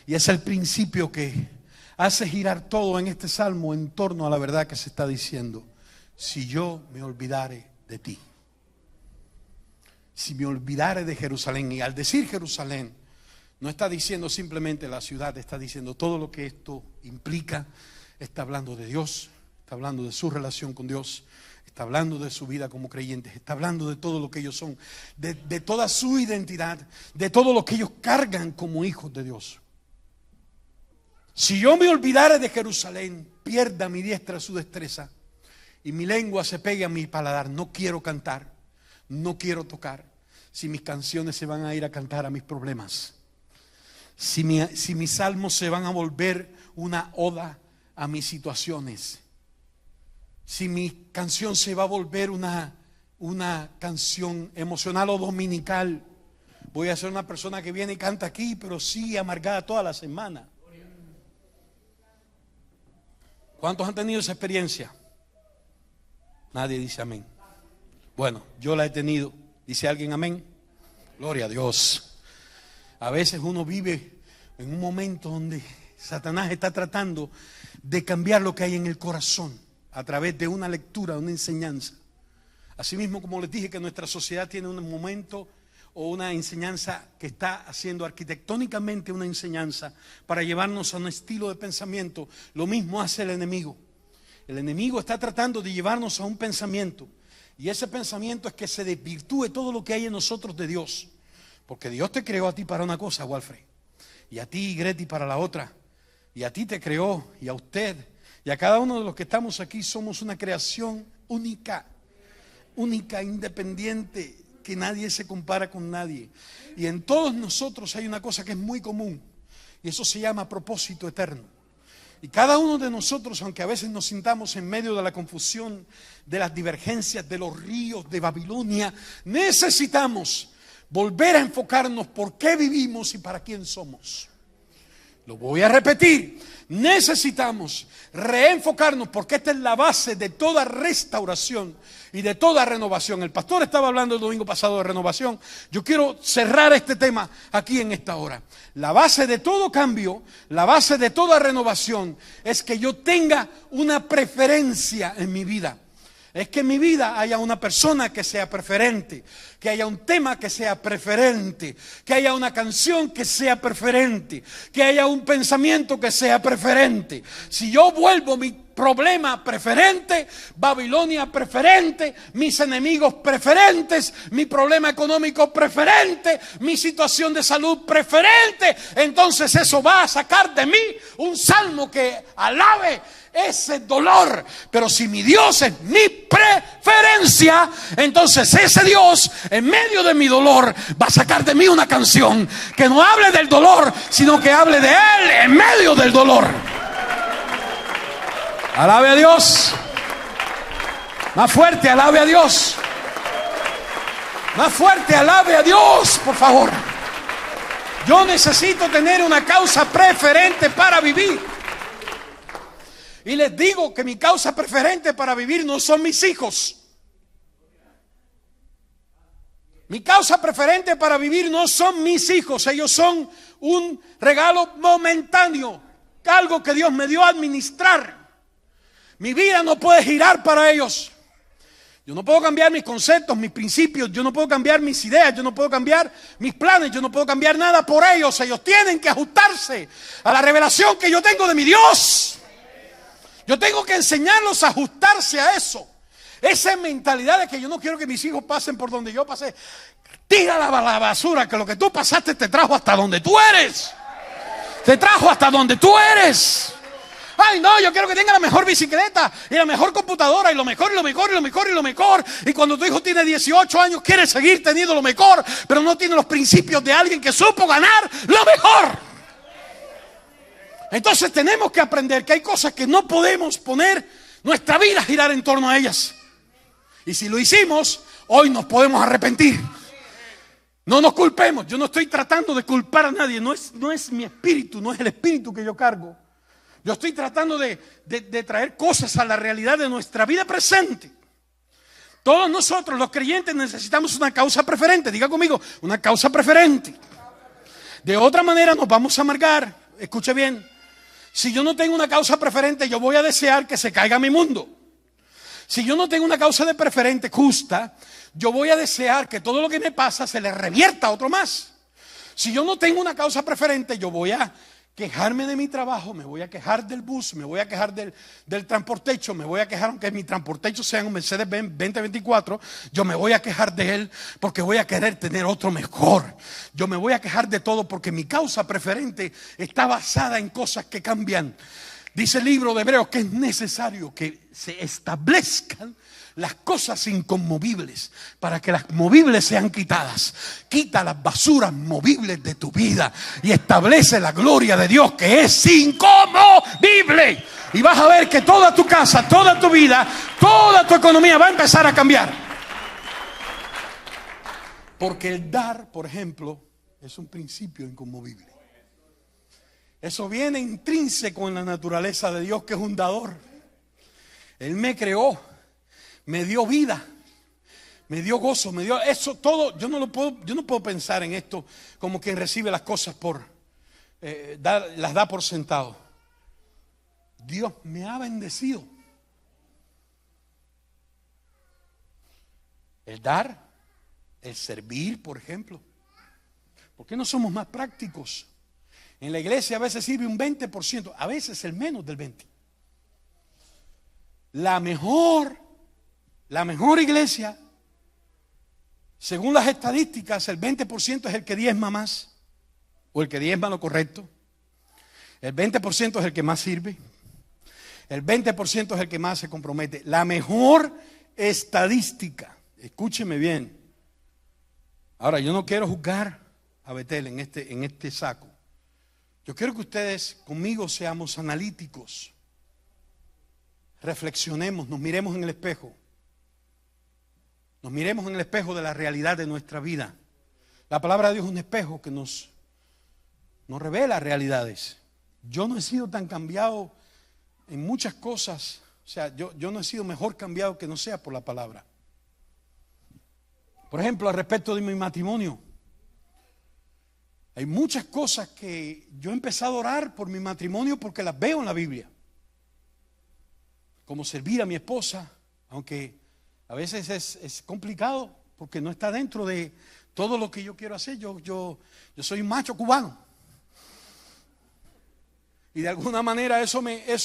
Y es el principio que hace girar todo en este salmo en torno a la verdad que se está diciendo. Si yo me olvidare de ti. Si me olvidare de Jerusalén. Y al decir Jerusalén, no está diciendo simplemente la ciudad, está diciendo todo lo que esto implica. Está hablando de Dios, está hablando de su relación con Dios, está hablando de su vida como creyentes, está hablando de todo lo que ellos son, de toda su identidad, de todo lo que ellos cargan como hijos de Dios. Si yo me olvidare de Jerusalén, pierda mi diestra su destreza y mi lengua se pegue a mi paladar. No quiero cantar, no quiero tocar. Si mis canciones se van a ir a cantar a mis problemas, si mis salmos se van a volver una oda a mis situaciones, si mi canción se va a volver una canción emocional o dominical, voy a ser una persona que viene y canta aquí, pero sigue amargada toda la semana. ¿Cuántos han tenido esa experiencia? Nadie dice amén. Bueno, yo la he tenido. ¿Dice alguien amén? Gloria a Dios. A veces uno vive en un momento donde Satanás está tratando de cambiar lo que hay en el corazón a través de una lectura, una enseñanza. Asimismo, como les dije, que nuestra sociedad tiene un momento o una enseñanza que está haciendo arquitectónicamente una enseñanza para llevarnos a un estilo de pensamiento. Lo mismo hace el enemigo. El enemigo está tratando de llevarnos a un pensamiento, y ese pensamiento es que se desvirtúe todo lo que hay en nosotros de Dios. Porque Dios te creó a ti para una cosa, Walfred, y a ti, Greti, para la otra, y a ti te creó, y a usted, y a cada uno de los que estamos aquí somos una creación única, independiente, que nadie se compara con nadie. Y en todos nosotros hay una cosa que es muy común, y eso se llama propósito eterno. Y cada uno de nosotros, aunque a veces nos sintamos en medio de la confusión, de las divergencias, de los ríos de Babilonia, necesitamos volver a enfocarnos por qué vivimos y para quién somos. Lo voy a repetir. Necesitamos reenfocarnos porque esta es la base de toda restauración y de toda renovación. El pastor estaba hablando el domingo pasado de renovación. Yo quiero cerrar este tema aquí en esta hora. La base de todo cambio, la base de toda renovación es que yo tenga una preferencia en mi vida. Es que en mi vida haya una persona que sea preferente, que haya un tema que sea preferente, que haya una canción que sea preferente, que haya un pensamiento que sea preferente. Si yo vuelvo mi problema preferente, Babilonia preferente, mis enemigos preferentes, mi problema económico preferente, mi situación de salud preferente, entonces eso va a sacar de mí un salmo que alabe ese dolor. Pero si mi Dios es mi preferencia, entonces ese Dios en medio de mi dolor va a sacar de mí una canción que no hable del dolor, sino que hable de Él en medio del dolor. Alabe a Dios. Más fuerte, alabe a Dios. Más fuerte, alabe a Dios, por favor. Yo necesito tener una causa preferente para vivir. Y les digo que mi causa preferente para vivir no son mis hijos. Mi causa preferente para vivir no son mis hijos. Ellos son un regalo momentáneo, algo que Dios me dio a administrar. Mi vida no puede girar para ellos. Yo no puedo cambiar mis conceptos, mis principios. Yo no puedo cambiar mis ideas. Yo no puedo cambiar mis planes. Yo no puedo cambiar nada por ellos. Ellos tienen que ajustarse a la revelación que yo tengo de mi Dios. Yo tengo que enseñarlos a ajustarse a eso. Esa mentalidad de que yo no quiero que mis hijos pasen por donde yo pasé. Tira la basura, que lo que tú pasaste te trajo hasta donde tú eres. Te trajo hasta donde tú eres. Ay, no, yo quiero que tenga la mejor bicicleta y la mejor computadora y lo mejor, y lo mejor, y lo mejor, y lo mejor. Y cuando tu hijo tiene 18 años, quiere seguir teniendo lo mejor, pero no tiene los principios de alguien que supo ganar lo mejor. Entonces tenemos que aprender que hay cosas que no podemos poner nuestra vida a girar en torno a ellas. Y si lo hicimos, hoy nos podemos arrepentir. No nos culpemos. Yo no estoy tratando de culpar a nadie. No es mi espíritu, no es el espíritu que yo cargo. Yo estoy tratando de traer cosas a la realidad de nuestra vida presente. Todos nosotros, los creyentes, necesitamos una causa preferente. Diga conmigo, una causa preferente. De otra manera nos vamos a amargar. Escuche bien. Si yo no tengo una causa preferente, yo voy a desear que se caiga mi mundo. Si yo no tengo una causa de preferente justa, yo voy a desear que todo lo que me pasa se le revierta a otro más. Si yo no tengo una causa preferente, yo voy a quejarme de mi trabajo, me voy a quejar del bus, me voy a quejar del transportecho, me voy a quejar aunque mi transportecho sea un Mercedes-Benz 2024, yo me voy a quejar de él porque voy a querer tener otro mejor. Yo me voy a quejar de todo porque mi causa preferente está basada en cosas que cambian. Dice el libro de Hebreos que es necesario que se establezcan las cosas inconmovibles para que las movibles sean quitadas. Quita las basuras movibles de tu vida y establece la gloria de Dios que es inconmovible. Y vas a ver que toda tu casa, toda tu vida, toda tu economía va a empezar a cambiar. Porque el dar, por ejemplo, es un principio inconmovible. Eso viene intrínseco en la naturaleza de Dios, que es un dador. Él me creó, me dio vida, me dio gozo, me dio eso todo. Yo no puedo pensar en esto como quien recibe las cosas las da por sentado. Dios me ha bendecido. El dar, el servir, por ejemplo. ¿Por qué no somos más prácticos? En la iglesia a veces sirve un 20%, a veces el menos del 20%. La mejor iglesia, según las estadísticas, el 20% es el que diezma más, o el que diezma lo correcto. El 20% es el que más sirve. El 20% es el que más se compromete. La mejor estadística, escúcheme bien. Ahora, yo no quiero juzgar a Betel en este saco. Yo quiero que ustedes conmigo seamos analíticos, reflexionemos, nos miremos en el espejo. Nos miremos en el espejo de la realidad de nuestra vida. La palabra de Dios es un espejo que nos revela realidades. Yo no he sido tan cambiado en muchas cosas. O sea, yo no he sido mejor cambiado que no sea por la palabra. Por ejemplo, al respecto de mi matrimonio. Hay muchas cosas que yo he empezado a orar por mi matrimonio porque las veo en la Biblia. Como servir a mi esposa, aunque a veces es complicado porque no está dentro de todo lo que yo quiero hacer. Yo soy un macho cubano. Y de alguna manera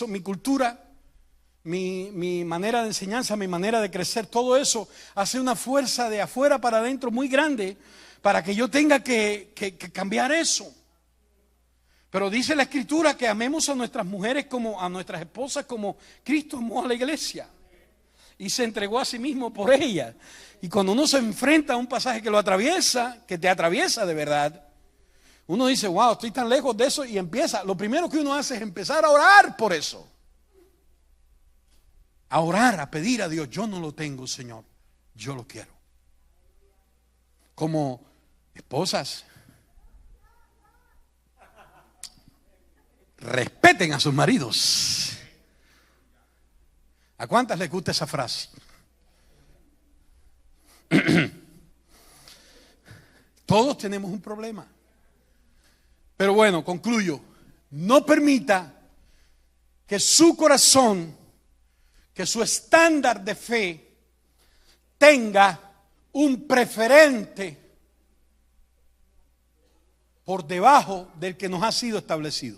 mi cultura, mi manera de enseñanza, mi manera de crecer, todo eso hace una fuerza de afuera para adentro muy grande para que yo tenga que cambiar eso. Pero dice la Escritura que amemos a nuestras mujeres como a nuestras esposas como Cristo amó a la iglesia y se entregó a sí mismo por ella. Y cuando uno se enfrenta a un pasaje que lo atraviesa, que te atraviesa de verdad, uno dice, wow, estoy tan lejos de eso, y lo primero que uno hace es empezar a orar por eso. a orar, a pedir a Dios. Yo no lo tengo, Señor, yo lo quiero. Como esposas, respeten a sus maridos. ¿A cuántas les gusta esa frase? Todos tenemos un problema. Pero bueno, concluyo. No permita que su corazón, que su estándar de fe tenga un preferente por debajo del que nos ha sido establecido.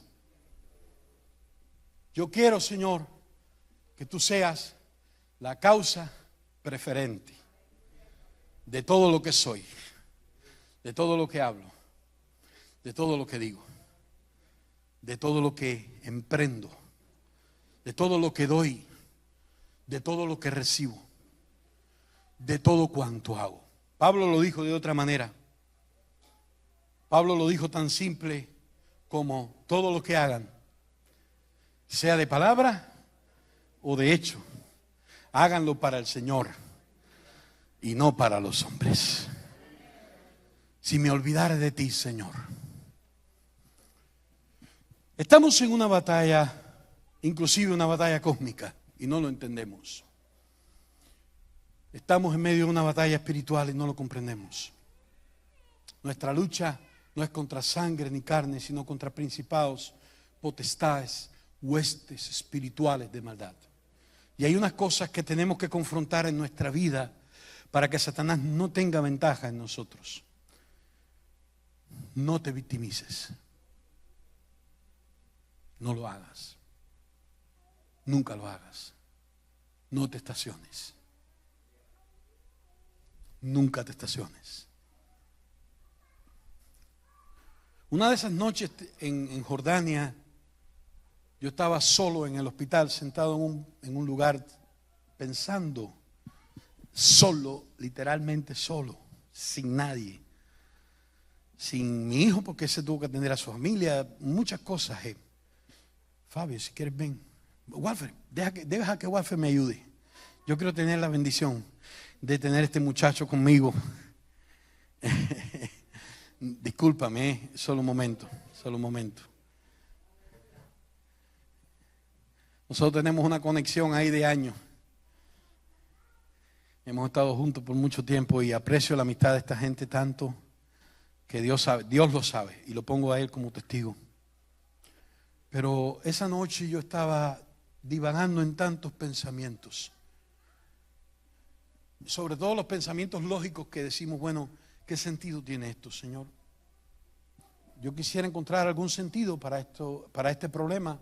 Yo quiero, Señor, que tú seas la causa preferente de todo lo que soy, de todo lo que hablo, de todo lo que digo, de todo lo que emprendo, de todo lo que doy, de todo lo que recibo, de todo cuanto hago. Pablo lo dijo de otra manera. Pablo lo dijo tan simple como: todo lo que hagan, sea de palabra o de hecho, háganlo para el Señor y no para los hombres. Si me olvidare de ti, Señor. Estamos en una batalla, inclusive una batalla cósmica, y no lo entendemos. Estamos en medio de una batalla espiritual y no lo comprendemos. Nuestra lucha no es contra sangre ni carne, sino contra principados, potestades, huestes espirituales de maldad. Y hay unas cosas que tenemos que confrontar en nuestra vida para que Satanás no tenga ventaja en nosotros. No te victimices. No lo hagas. Nunca lo hagas. No te estaciones. Nunca te estaciones. Una de esas noches en Jordania, yo estaba solo en el hospital, sentado en un lugar, pensando, solo, literalmente solo, sin nadie, sin mi hijo, porque ese tuvo que atender a su familia, muchas cosas. Fabio, si quieres ven. Walfer, deja que Walfer me ayude. Yo quiero tener la bendición de tener este muchacho conmigo. Discúlpame, solo un momento. Nosotros tenemos una conexión ahí de años. Hemos estado juntos por mucho tiempo y aprecio la amistad de esta gente tanto que Dios sabe, Dios lo sabe, y lo pongo a él como testigo. Pero esa noche yo estaba divagando en tantos pensamientos, sobre todo los pensamientos lógicos que decimos, bueno, ¿qué sentido tiene esto, Señor? Yo quisiera encontrar algún sentido para esto, para este problema.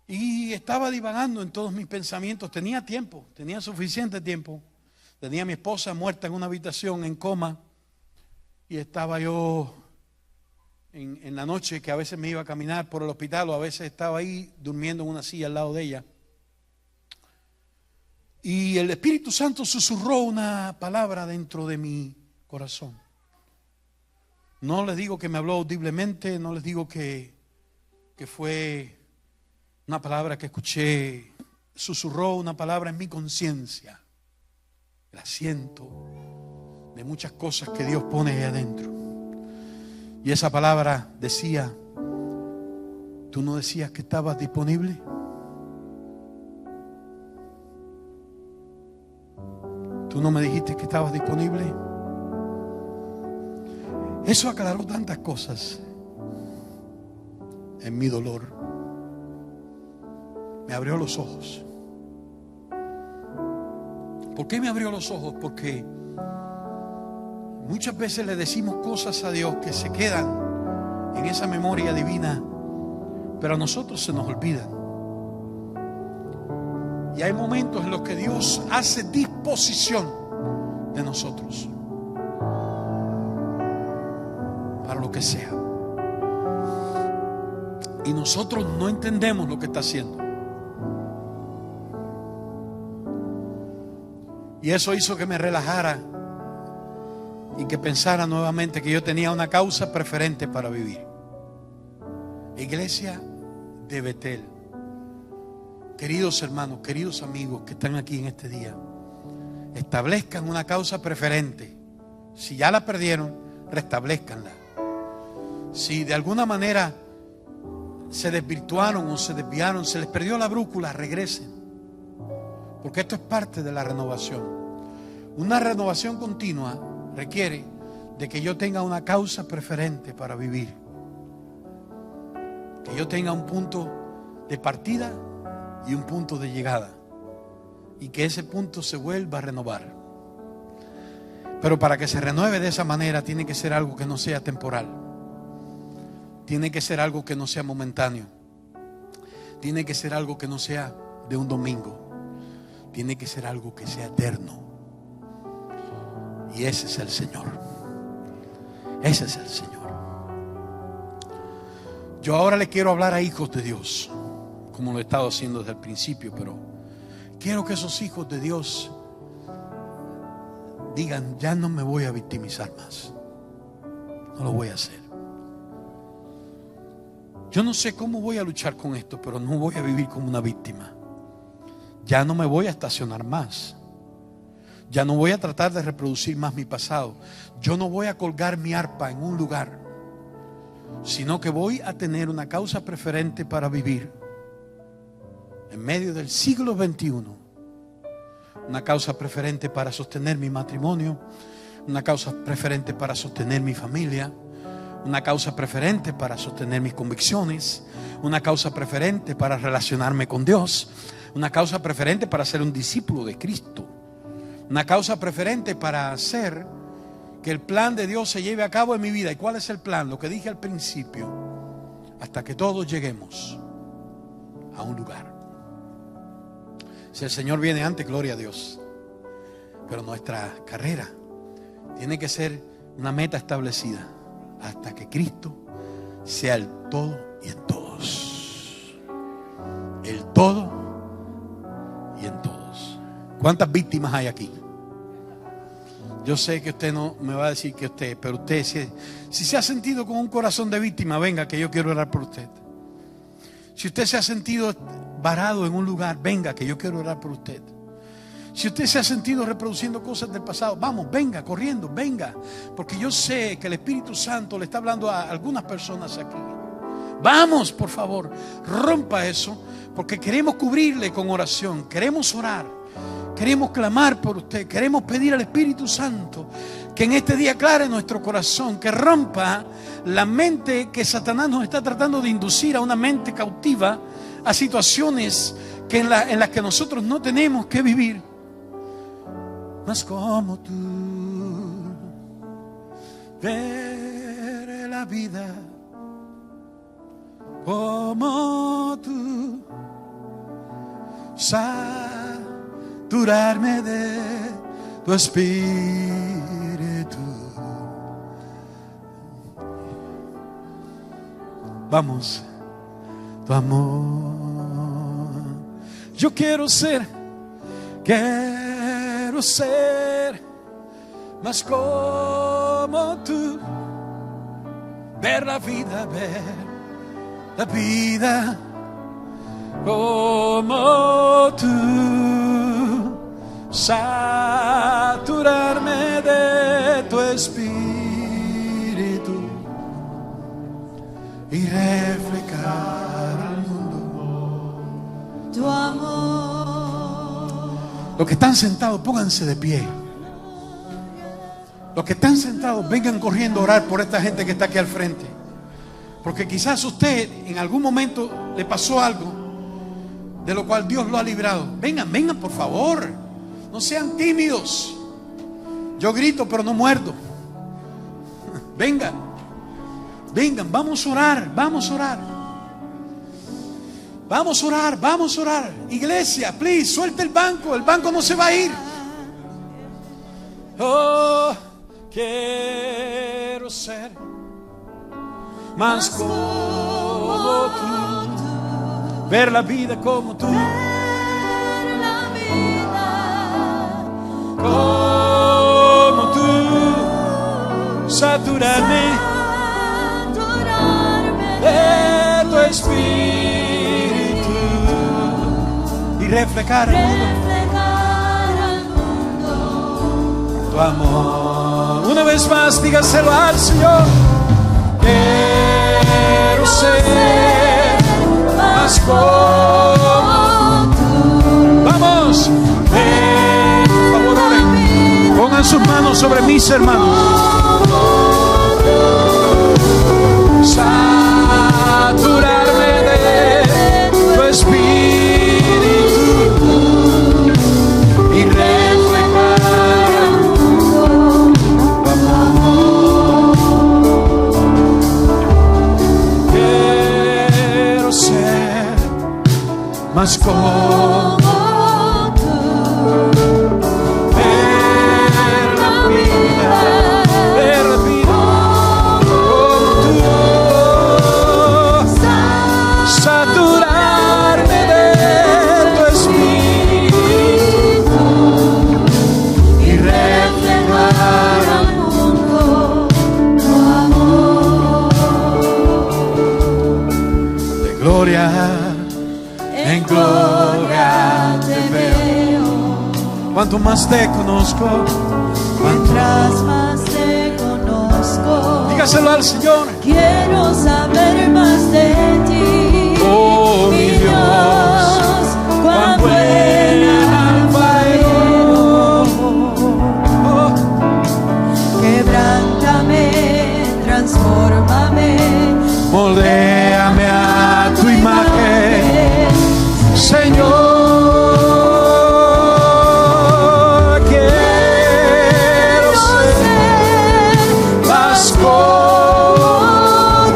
Y estaba divagando en todos mis pensamientos. Tenía tiempo, tenía suficiente tiempo. Tenía a mi esposa muerta en una habitación en coma. Y estaba yo en la noche, que a veces me iba a caminar por el hospital, o a veces estaba ahí durmiendo en una silla al lado de ella. Y el Espíritu Santo susurró una palabra dentro de mi corazón. No les digo que me habló audiblemente, no les digo que fue una palabra que escuché. Susurró una palabra en mi conciencia. El asiento de muchas cosas que Dios pone ahí adentro. Y esa palabra decía: ¿tú no decías que estabas disponible? ¿Tú no me dijiste que estabas disponible? Eso aclaró tantas cosas en mi dolor. Me abrió los ojos. ¿Por qué me abrió los ojos? Porque muchas veces le decimos cosas a Dios que se quedan en esa memoria divina, pero a nosotros se nos olvidan. Y hay momentos en los que Dios hace disposición de nosotros para lo que sea. Y nosotros no entendemos lo que está haciendo. Y eso hizo que me relajara y que pensara nuevamente que yo tenía una causa preferente para vivir. Iglesia de Betel, Queridos hermanos, queridos amigos que están aquí en este día, establezcan una causa preferente. Si ya la perdieron, restablezcanla. Si de alguna manera se desvirtuaron o se desviaron, se les perdió la brújula, regresen. Porque esto es parte de la renovación. Una renovación continua requiere de que yo tenga una causa preferente para vivir. Que yo tenga un punto de partida y un punto de llegada. Y que ese punto se vuelva a renovar. Pero para que se renueve de esa manera tiene que ser algo que no sea temporal. Tiene que ser algo que no sea momentáneo. Tiene que ser algo que no sea de un domingo. Tiene que ser algo que sea eterno. Y ese es el Señor. Ese es el Señor. Yo ahora le quiero hablar a hijos de Dios, como lo he estado haciendo desde el principio, pero quiero que esos hijos de Dios digan: ya no me voy a victimizar más. No lo voy a hacer. Yo no sé cómo voy a luchar con esto, pero no voy a vivir como una víctima. Ya no me voy a estacionar más. Ya no voy a tratar de reproducir más mi pasado. Yo no voy a colgar mi arpa en un lugar, sino que voy a tener una causa preferente para vivir en medio del siglo XXI. Una causa preferente para sostener mi matrimonio. Una causa preferente para sostener mi familia. Una causa preferente para sostener mis convicciones. Una causa preferente para relacionarme con Dios. Una causa preferente para ser un discípulo de Cristo. Una causa preferente para hacer que el plan de Dios se lleve a cabo en mi vida. ¿Y cuál es el plan? Lo que dije al principio. Hasta que todos lleguemos a un lugar. Si el Señor viene antes, gloria a Dios. Pero nuestra carrera tiene que ser una meta establecida. Hasta que Cristo sea el todo y en todos. El todo y en todos. ¿Cuántas víctimas hay aquí? Yo sé que usted no me va a decir que usted, pero usted si se ha sentido con un corazón de víctima, venga que yo quiero orar por usted. Si usted se ha sentido varado en un lugar, venga que yo quiero orar por usted. Si usted se ha sentido reproduciendo cosas del pasado, vamos, venga, corriendo, venga. Porque yo sé que el Espíritu Santo le está hablando a algunas personas aquí. Vamos, por favor, rompa eso, porque queremos cubrirle con oración, queremos orar. Queremos clamar por usted. Queremos pedir al Espíritu Santo que en este día aclare nuestro corazón, que rompa la mente que Satanás nos está tratando de inducir, a una mente cautiva, a situaciones que en las que nosotros no tenemos que vivir. Mas como tú, ver la vida como tú, saturarme de tu espíritu. Vamos, tu amor. Yo quiero ser más como tú, ver la vida como tú, saturarme de tu espíritu y reflejar al mundo tu amor. Los que están sentados, pónganse de pie. Los que están sentados, vengan corriendo a orar por esta gente que está aquí al frente. Porque quizás usted en algún momento le pasó algo de lo cual Dios lo ha librado. Vengan, vengan por favor. No sean tímidos. Yo grito pero no muerdo. Vengan. Vengan, vamos a orar, vamos a orar. Vamos a orar, vamos a orar. Iglesia, please, suelte el banco no se va a ir. Oh, quiero ser más como tú, ver la vida como tú, ver la vida como tú, saturarme de tu espíritu reflejar al mundo tu amor. Una vez más, dígaselo al Señor. Quiero ser más como tú. Vamos, por favor, oren. Pongan sus manos sobre mis hermanos. Saturarme de tu espíritu y reflejar al mundo tu amor. Quiero ser más como tú, ver la vida en gloria te veo. Cuanto más te conozco, mientras más te conozco, dígaselo al Señor. Quiero saber más de ti, oh mi Dios, cuán buen alfarero. Oh. Quebrántame, transfórmame, moldéame a tu imagen, Señor. Quiero ser más como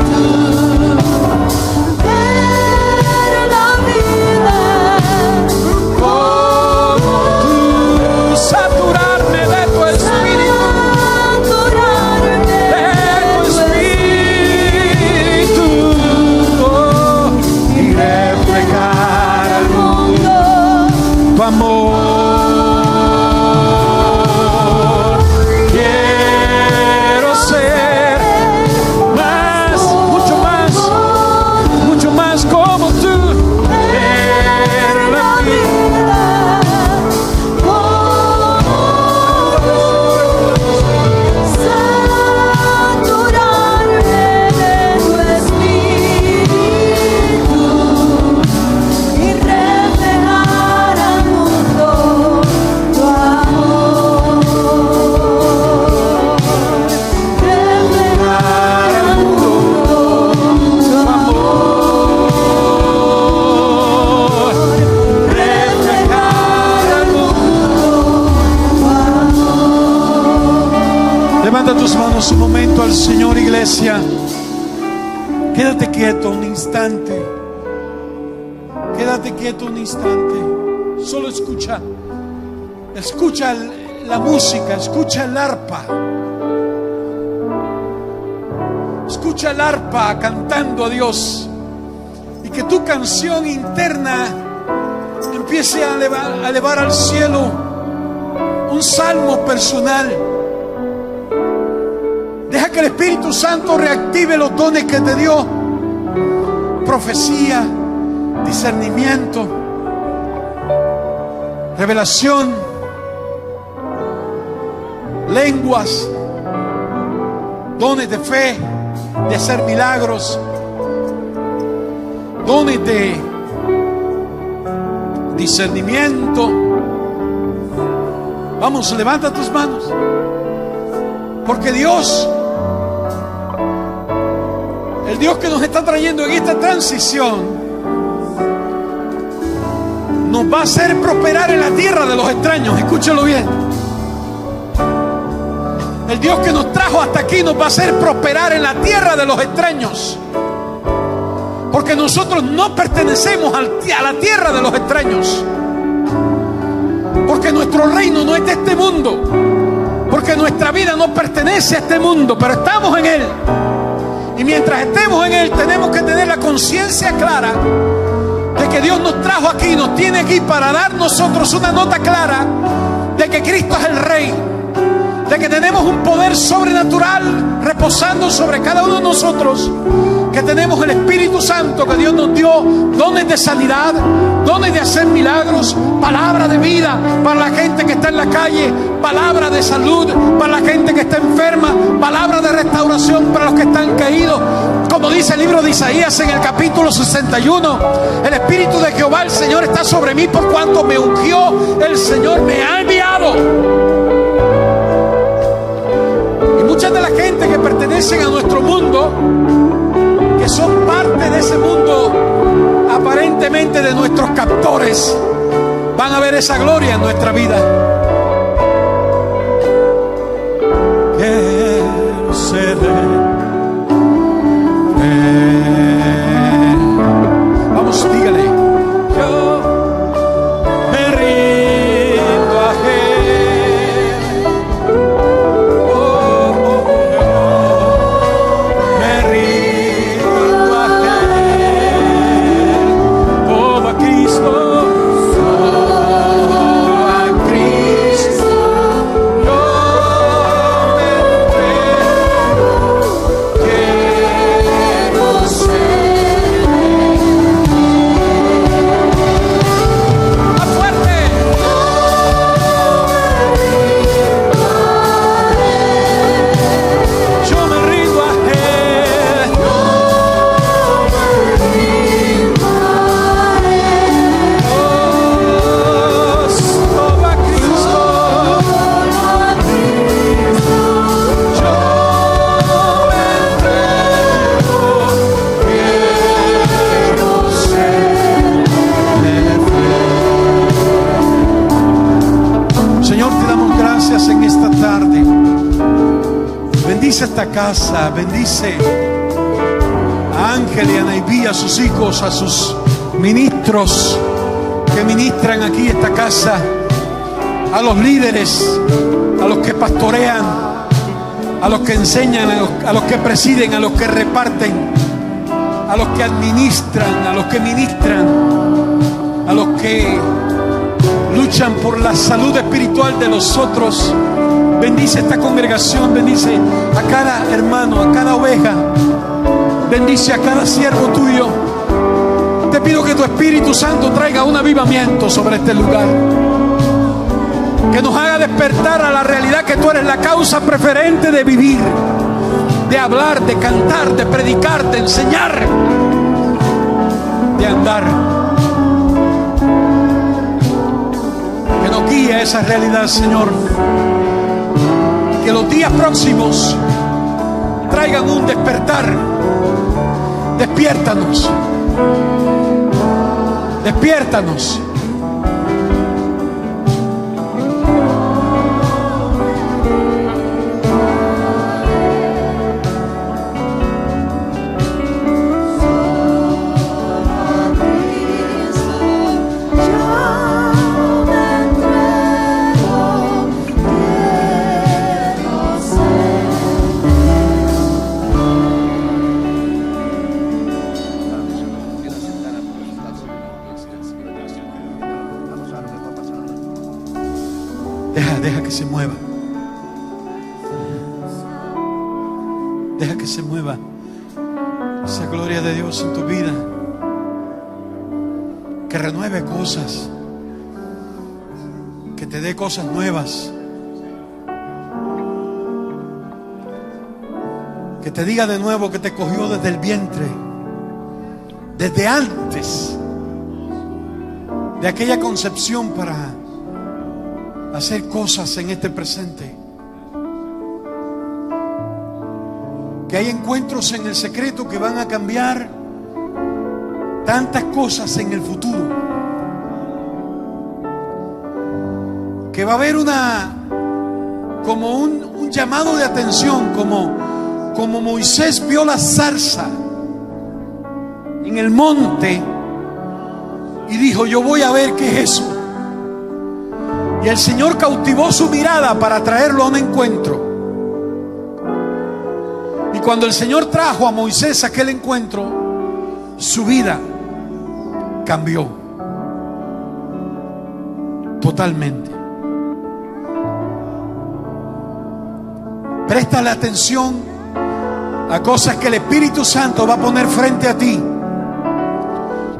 tú, ver la vida como tú, saturarme de tu espíritu, tu amor. Quiero ser más, mucho más como tú. Ver la vida saturarme de tu espíritu y reflejar al mundo tu amor. Reflejar al mundo tu amor. reflejar al mundo. Levanta tus manos un momento al Señor, iglesia. Quédate quieto un instante. Quédate quieto un instante. Solo escucha la música, escucha el arpa. Escucha el arpa cantando a Dios. Y que tu canción interna empiece a elevar al cielo un salmo personal. Deja que el Espíritu Santo reactive los dones que te dio: profecía, discernimiento, revelación, lenguas, dones de fe, de hacer milagros, dones de discernimiento. Vamos, levanta tus manos, porque Dios, el Dios que nos está trayendo en esta transición, nos va a hacer prosperar en la tierra de los extraños. Escúchelo bien. El Dios que nos trajo hasta aquí nos va a hacer prosperar en la tierra de los extraños, porque nosotros no pertenecemos a la tierra de los extraños, porque nuestro reino no es de este mundo, porque nuestra vida no pertenece a este mundo, pero estamos en Él. Y mientras estemos en Él, tenemos que tener la conciencia clara de que Dios nos trajo aquí, nos tiene aquí para dar nosotros una nota clara de que Cristo es el Rey, de que tenemos un poder sobrenatural reposando sobre cada uno de nosotros, que que tenemos el Espíritu Santo que Dios nos dio, dones de sanidad, dones de hacer milagros, palabra de vida para la gente que está en la calle, palabra de salud para la gente que está enferma, palabra de restauración para los que están caídos. Como dice el libro de Isaías en el capítulo 61, el Espíritu de Jehová, el Señor, está sobre mí por cuanto me ungió, el Señor me ha enviado. Y muchas de la gente que pertenecen a nuestro mundo, que son parte de ese mundo, aparentemente de nuestros captores, van a ver esa gloria en nuestra vida. Quiero ser vamos, dígale. Yo me rindo a Él. Oh, oh, oh. Me rindo a Él. Todo a Cristo. Bendice esta casa, bendice a Ángel y a Naibí, a sus hijos, a sus ministros que ministran aquí esta casa, a los líderes, a los que pastorean, a los que enseñan, a los que presiden, a los que reparten, a los que administran, a los que ministran, a los que luchan por la salud espiritual de los otros. Bendice esta congregación, bendice a cada hermano, a cada oveja, bendice a cada siervo tuyo. Te pido que tu Espíritu Santo traiga un avivamiento sobre este lugar, que nos haga despertar a la realidad que tú eres la causa preferente de vivir, de hablar, de cantar, de predicar, de enseñar, de andar. Que nos guíe a esa realidad, Señor. Que los días próximos traigan un despertar. Despiértanos. Despiértanos. Deja que se mueva. Deja que se mueva esa gloria de Dios en tu vida. Que renueve cosas. Que te dé cosas nuevas. Que te diga de nuevo que te cogió desde el vientre. Desde antes de aquella concepción para hacer cosas en este presente. Que hay encuentros en el secreto que van a cambiar tantas cosas en el futuro. Que va a haber como un llamado de atención, como Moisés vio la zarza en el monte y dijo: yo voy a ver qué es eso. Y el Señor cautivó su mirada para traerlo a un encuentro. Y cuando el Señor trajo a Moisés a aquel encuentro, su vida cambió totalmente. Préstale atención a cosas que el Espíritu Santo va a poner frente a ti.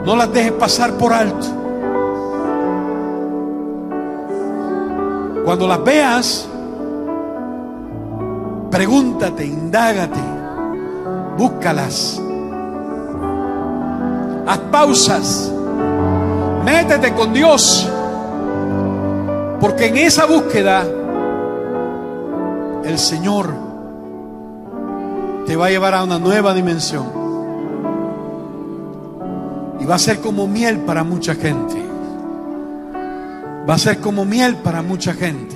No las dejes pasar por alto. Cuando las veas, pregúntate, indágate, búscalas. Haz pausas, métete con Dios, porque en esa búsqueda el Señor te va a llevar a una nueva dimensión y va a ser como miel para mucha gente. Va a ser como miel para mucha gente.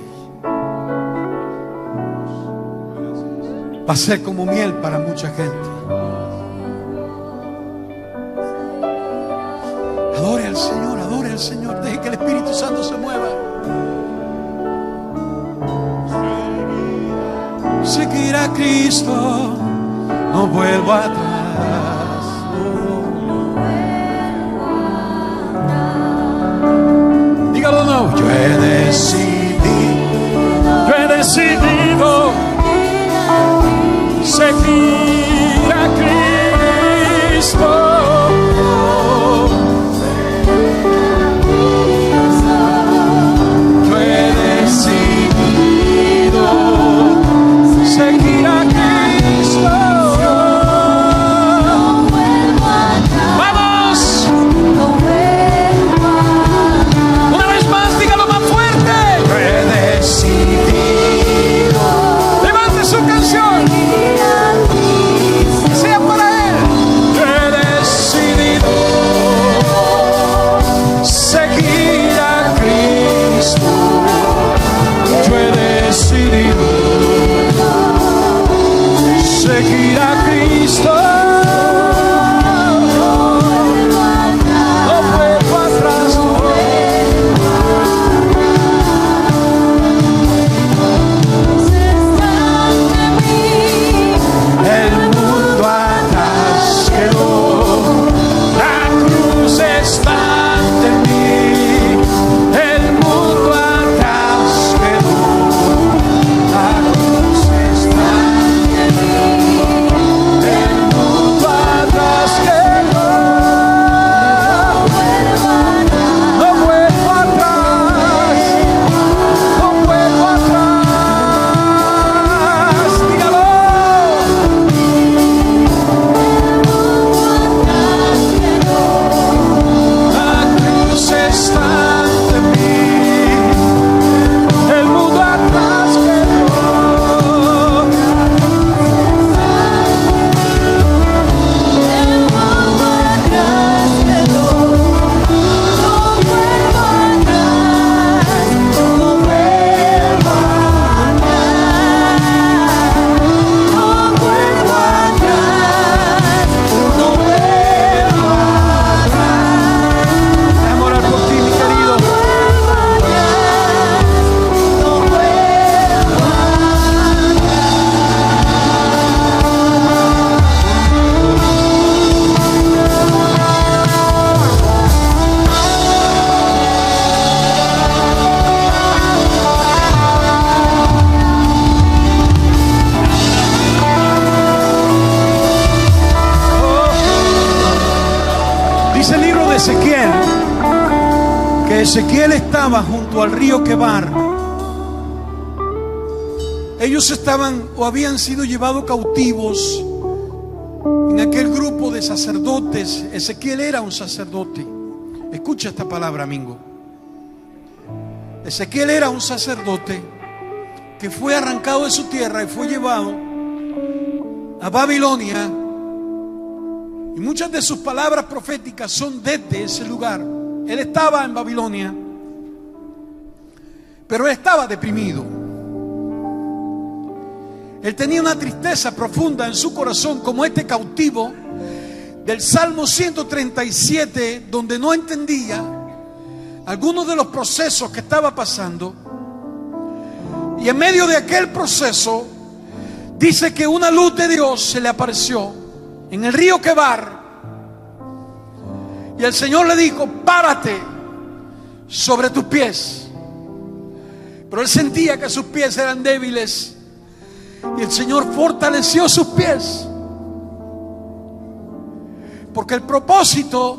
Va a ser como miel para mucha gente. Adore al Señor, adore al Señor. Deje que el Espíritu Santo se mueva. Seguir a Cristo, no vuelvo atrás. Dígalo, no. Yo he decidido seguir a Cristo. Yo he decidido seguir a Cristo. ¡Vamos! Una vez más, dígalo más fuerte. Yo he decidido. Levante su canción. Sea para Él. Yo he decidido seguir a Cristo. Yo he decidido seguir a Cristo. No vuelvo atrás. El mundo atrás quedó. La cruz está ante mí. El mundo atrás quedó. La cruz está ante mí. El mundo atrás quedó. No vuelvo atrás. No vuelvo atrás. Dígalo. La cruz está ante mí. El mundo atrás quedó. Déjame orar por ti, mi querido. Dice el libro de Ezequiel que Ezequiel estaba junto al río Quebar. Ellos estaban o habían sido llevados cautivos en aquel grupo de sacerdotes. Ezequiel era un sacerdote. Escucha esta palabra, amigo. Ezequiel era un sacerdote que fue arrancado de su tierra y fue llevado a Babilonia. Y muchas de sus palabras proféticas son desde ese lugar. Él estaba en Babilonia, pero él estaba deprimido. Él tenía una tristeza profunda en su corazón, como este cautivo del Salmo 137, donde no entendía algunos de los procesos que estaba pasando. Y en medio de aquel proceso, dice que una luz de Dios se le apareció en el río Quebar. Y el Señor le dijo: párate sobre tus pies. Pero él sentía que sus pies eran débiles. Y el Señor fortaleció sus pies. Porque el propósito,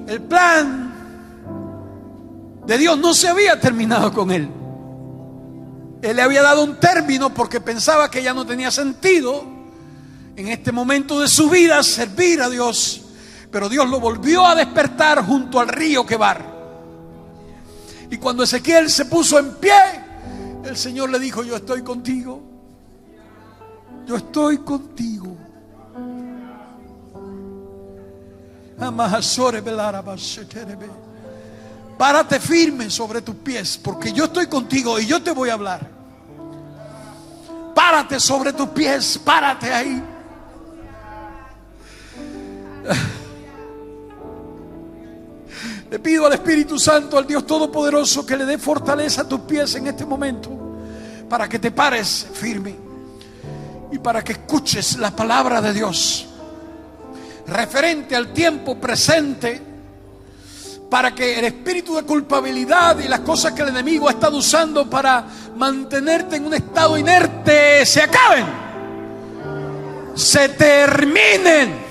el plan de Dios no se había terminado con él. Él le había dado un término porque pensaba que ya no tenía sentido en este momento de su vida servir a Dios. Pero Dios lo volvió a despertar junto al río Quebar. Y cuando Ezequiel se puso en pie, el Señor le dijo: yo estoy contigo. Yo estoy contigo. Párate firme sobre tus pies, porque yo estoy contigo y yo te voy a hablar. Párate sobre tus pies, párate ahí. Le pido al Espíritu Santo, al Dios Todopoderoso, que le dé fortaleza a tus pies en este momento, para que te pares firme y para que escuches la palabra de Dios referente al tiempo presente, para que el espíritu de culpabilidad y las cosas que el enemigo ha estado usando para mantenerte en un estado inerte se acaben, se terminen.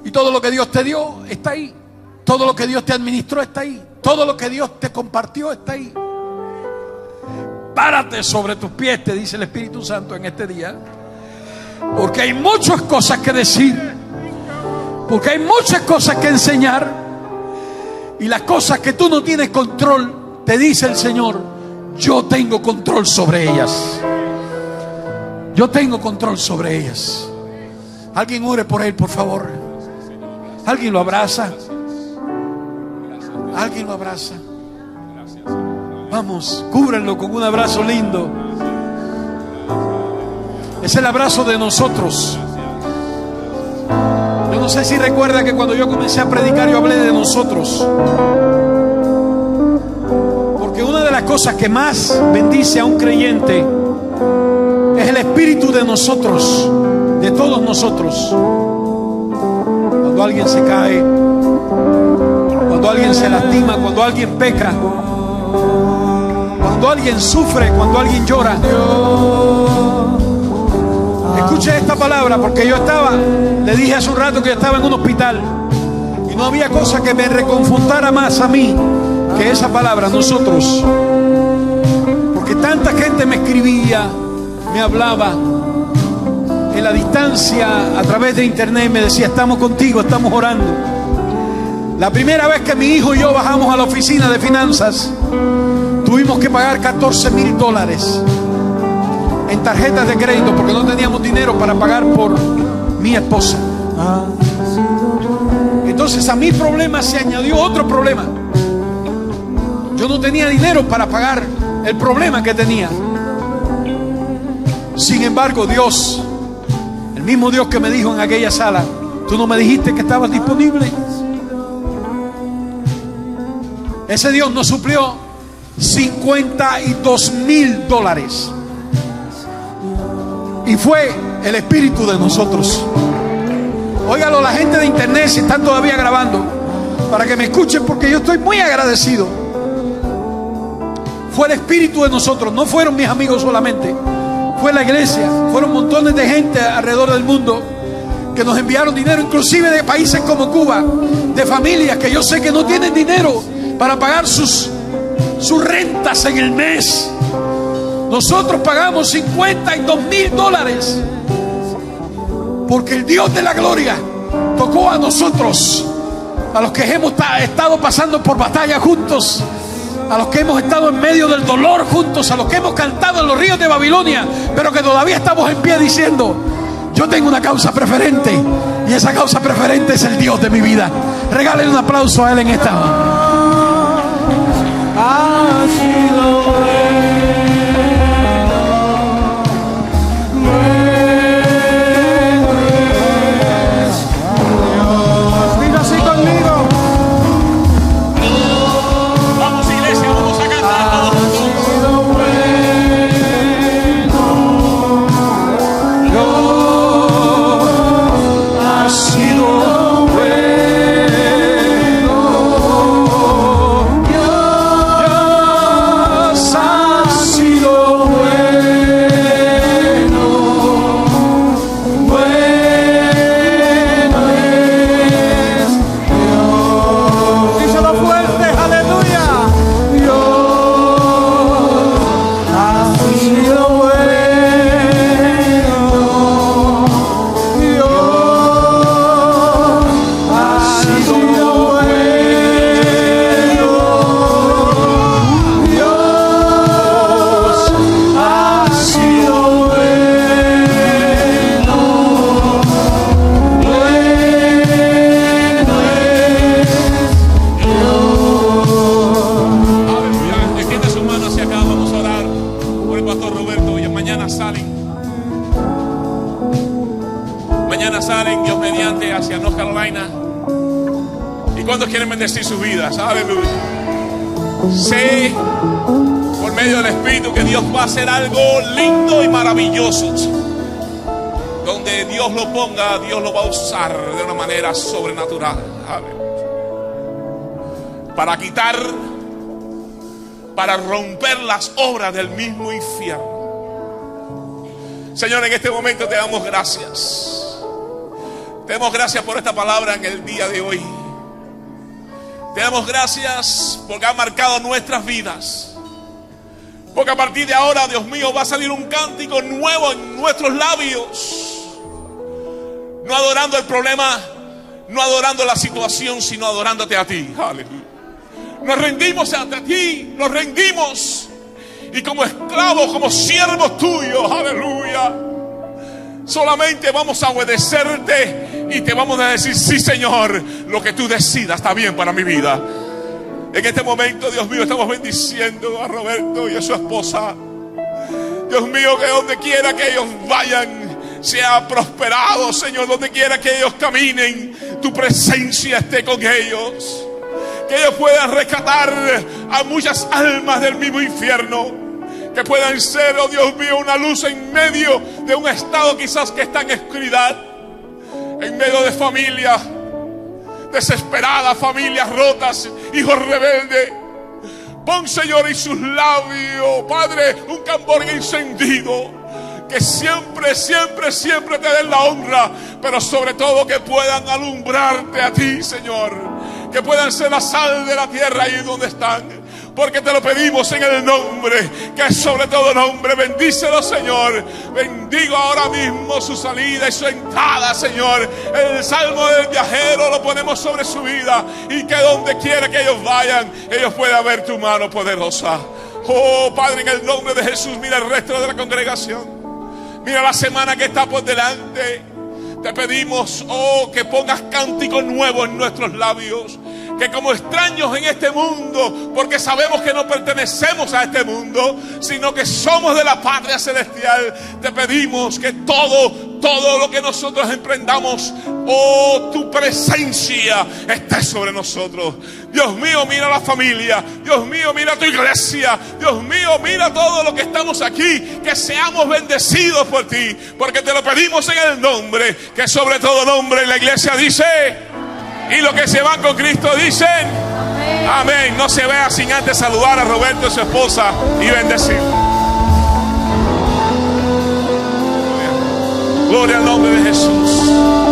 Y todo lo que Dios te dio está ahí. Todo lo que Dios te administró está ahí. Todo lo que Dios te compartió está ahí. Párate sobre tus pies, te dice el Espíritu Santo en este día. Porque hay muchas cosas que decir. Porque hay muchas cosas que enseñar. Y las cosas que tú no tienes control, te dice el Señor: yo tengo control sobre ellas. Yo tengo control sobre ellas. Alguien ore por él, por favor. Alguien lo abraza. Alguien lo abraza. Vamos, cúbrenlo con un abrazo lindo. Es el abrazo de nosotros. Yo no sé si recuerda que cuando yo comencé a predicar yo hablé de nosotros. Porque una de las cosas que más bendice a un creyente es el espíritu de nosotros, de todos nosotros. Cuando alguien se cae, cuando alguien se lastima, cuando alguien peca, cuando alguien sufre, cuando alguien llora. Escuche esta palabra, porque le dije hace un rato que yo estaba en un hospital y no había cosa que me reconfortara más a mí que esa palabra, nosotros. Porque tanta gente me escribía, me hablaba en la distancia a través de internet, me decía: estamos contigo, estamos orando. La primera vez que mi hijo y yo bajamos a la oficina de finanzas, tuvimos que pagar $14,000 en tarjetas de crédito porque no teníamos dinero para pagar por mi esposa. Entonces a mi problema se añadió otro problema. Yo no tenía dinero para pagar el problema que tenía. Sin embargo, Dios, el mismo Dios que me dijo en aquella sala: tú no me dijiste que estabas disponible. Ese Dios nos suplió $52,000. Y fue el espíritu de nosotros. Óigalo, la gente de internet, si están todavía grabando, para que me escuchen, porque yo estoy muy agradecido. Fue el espíritu de nosotros. No fueron mis amigos solamente, fue la iglesia. Fueron montones de gente alrededor del mundo que nos enviaron dinero, inclusive de países como Cuba, de familias que yo sé que no tienen dinero para pagar sus rentas en el mes. Nosotros pagamos $52,000 porque el Dios de la gloria tocó a nosotros, a los que hemos estado pasando por batalla juntos, a los que hemos estado en medio del dolor juntos, a los que hemos cantado en los ríos de Babilonia, pero que todavía estamos en pie diciendo: yo tengo una causa preferente, y esa causa preferente es el Dios de mi vida. Regalen un aplauso a Él en esta hora. Ha sido mañana salen, Dios mediante, hacia North Carolina. ¿Y cuántos quieren bendecir sus vidas? Aleluya. Sé por medio del Espíritu que Dios va a hacer algo lindo y maravilloso. Donde Dios lo ponga, Dios lo va a usar de una manera sobrenatural. Aleluya. Para quitar, para romper las obras del mismo infierno. Señor, en este momento te damos gracias. Te damos gracias por esta palabra en el día de hoy. Te damos gracias porque ha marcado nuestras vidas. Porque a partir de ahora, Dios mío, va a salir un cántico nuevo en nuestros labios. No adorando el problema, no adorando la situación, sino adorándote a ti. Aleluya. Nos rendimos ante ti, nos rendimos. Y como esclavos, como siervos tuyos, aleluya, solamente vamos a obedecerte y te vamos a decir: sí, Señor, lo que tú decidas está bien para mi vida. En este momento, Dios mío, estamos bendiciendo a Roberto y a su esposa. Dios mío, que donde quiera que ellos vayan sea prosperado, Señor. Donde quiera que ellos caminen, tu presencia esté con ellos. Que ellos puedan rescatar a muchas almas del mismo infierno. Que puedan ser, oh Dios mío, una luz en medio de un estado quizás que está en oscuridad. En medio de familias desesperadas, familias rotas, hijos rebeldes. Pon, Señor, en sus labios, Padre, un candor encendido. Que siempre, siempre, siempre te den la honra. Pero sobre todo que puedan alumbrarte a ti, Señor. Que puedan ser la sal de la tierra ahí donde están. Porque te lo pedimos en el nombre, que es sobre todo nombre. Bendícelo, Señor. Bendigo ahora mismo su salida y su entrada, Señor. El salmo del viajero lo ponemos sobre su vida. Y que donde quiera que ellos vayan, ellos puedan ver tu mano poderosa. Oh, Padre, en el nombre de Jesús, mira el resto de la congregación. Mira la semana que está por delante. Te pedimos, oh, que pongas cánticos nuevos en nuestros labios. Que como extraños en este mundo, porque sabemos que no pertenecemos a este mundo, sino que somos de la patria celestial, te pedimos que todo lo que nosotros emprendamos, oh, tu presencia esté sobre nosotros. Dios mío, mira la familia. Dios mío, mira tu iglesia. Dios mío, mira todo lo que estamos aquí. Que seamos bendecidos por ti, porque te lo pedimos en el nombre, que sobre todo nombre. La iglesia dice... Y los que se van con Cristo dicen amén. Amén. No se vea sin antes saludar a Roberto y su esposa y bendecir. Gloria al nombre de Jesús.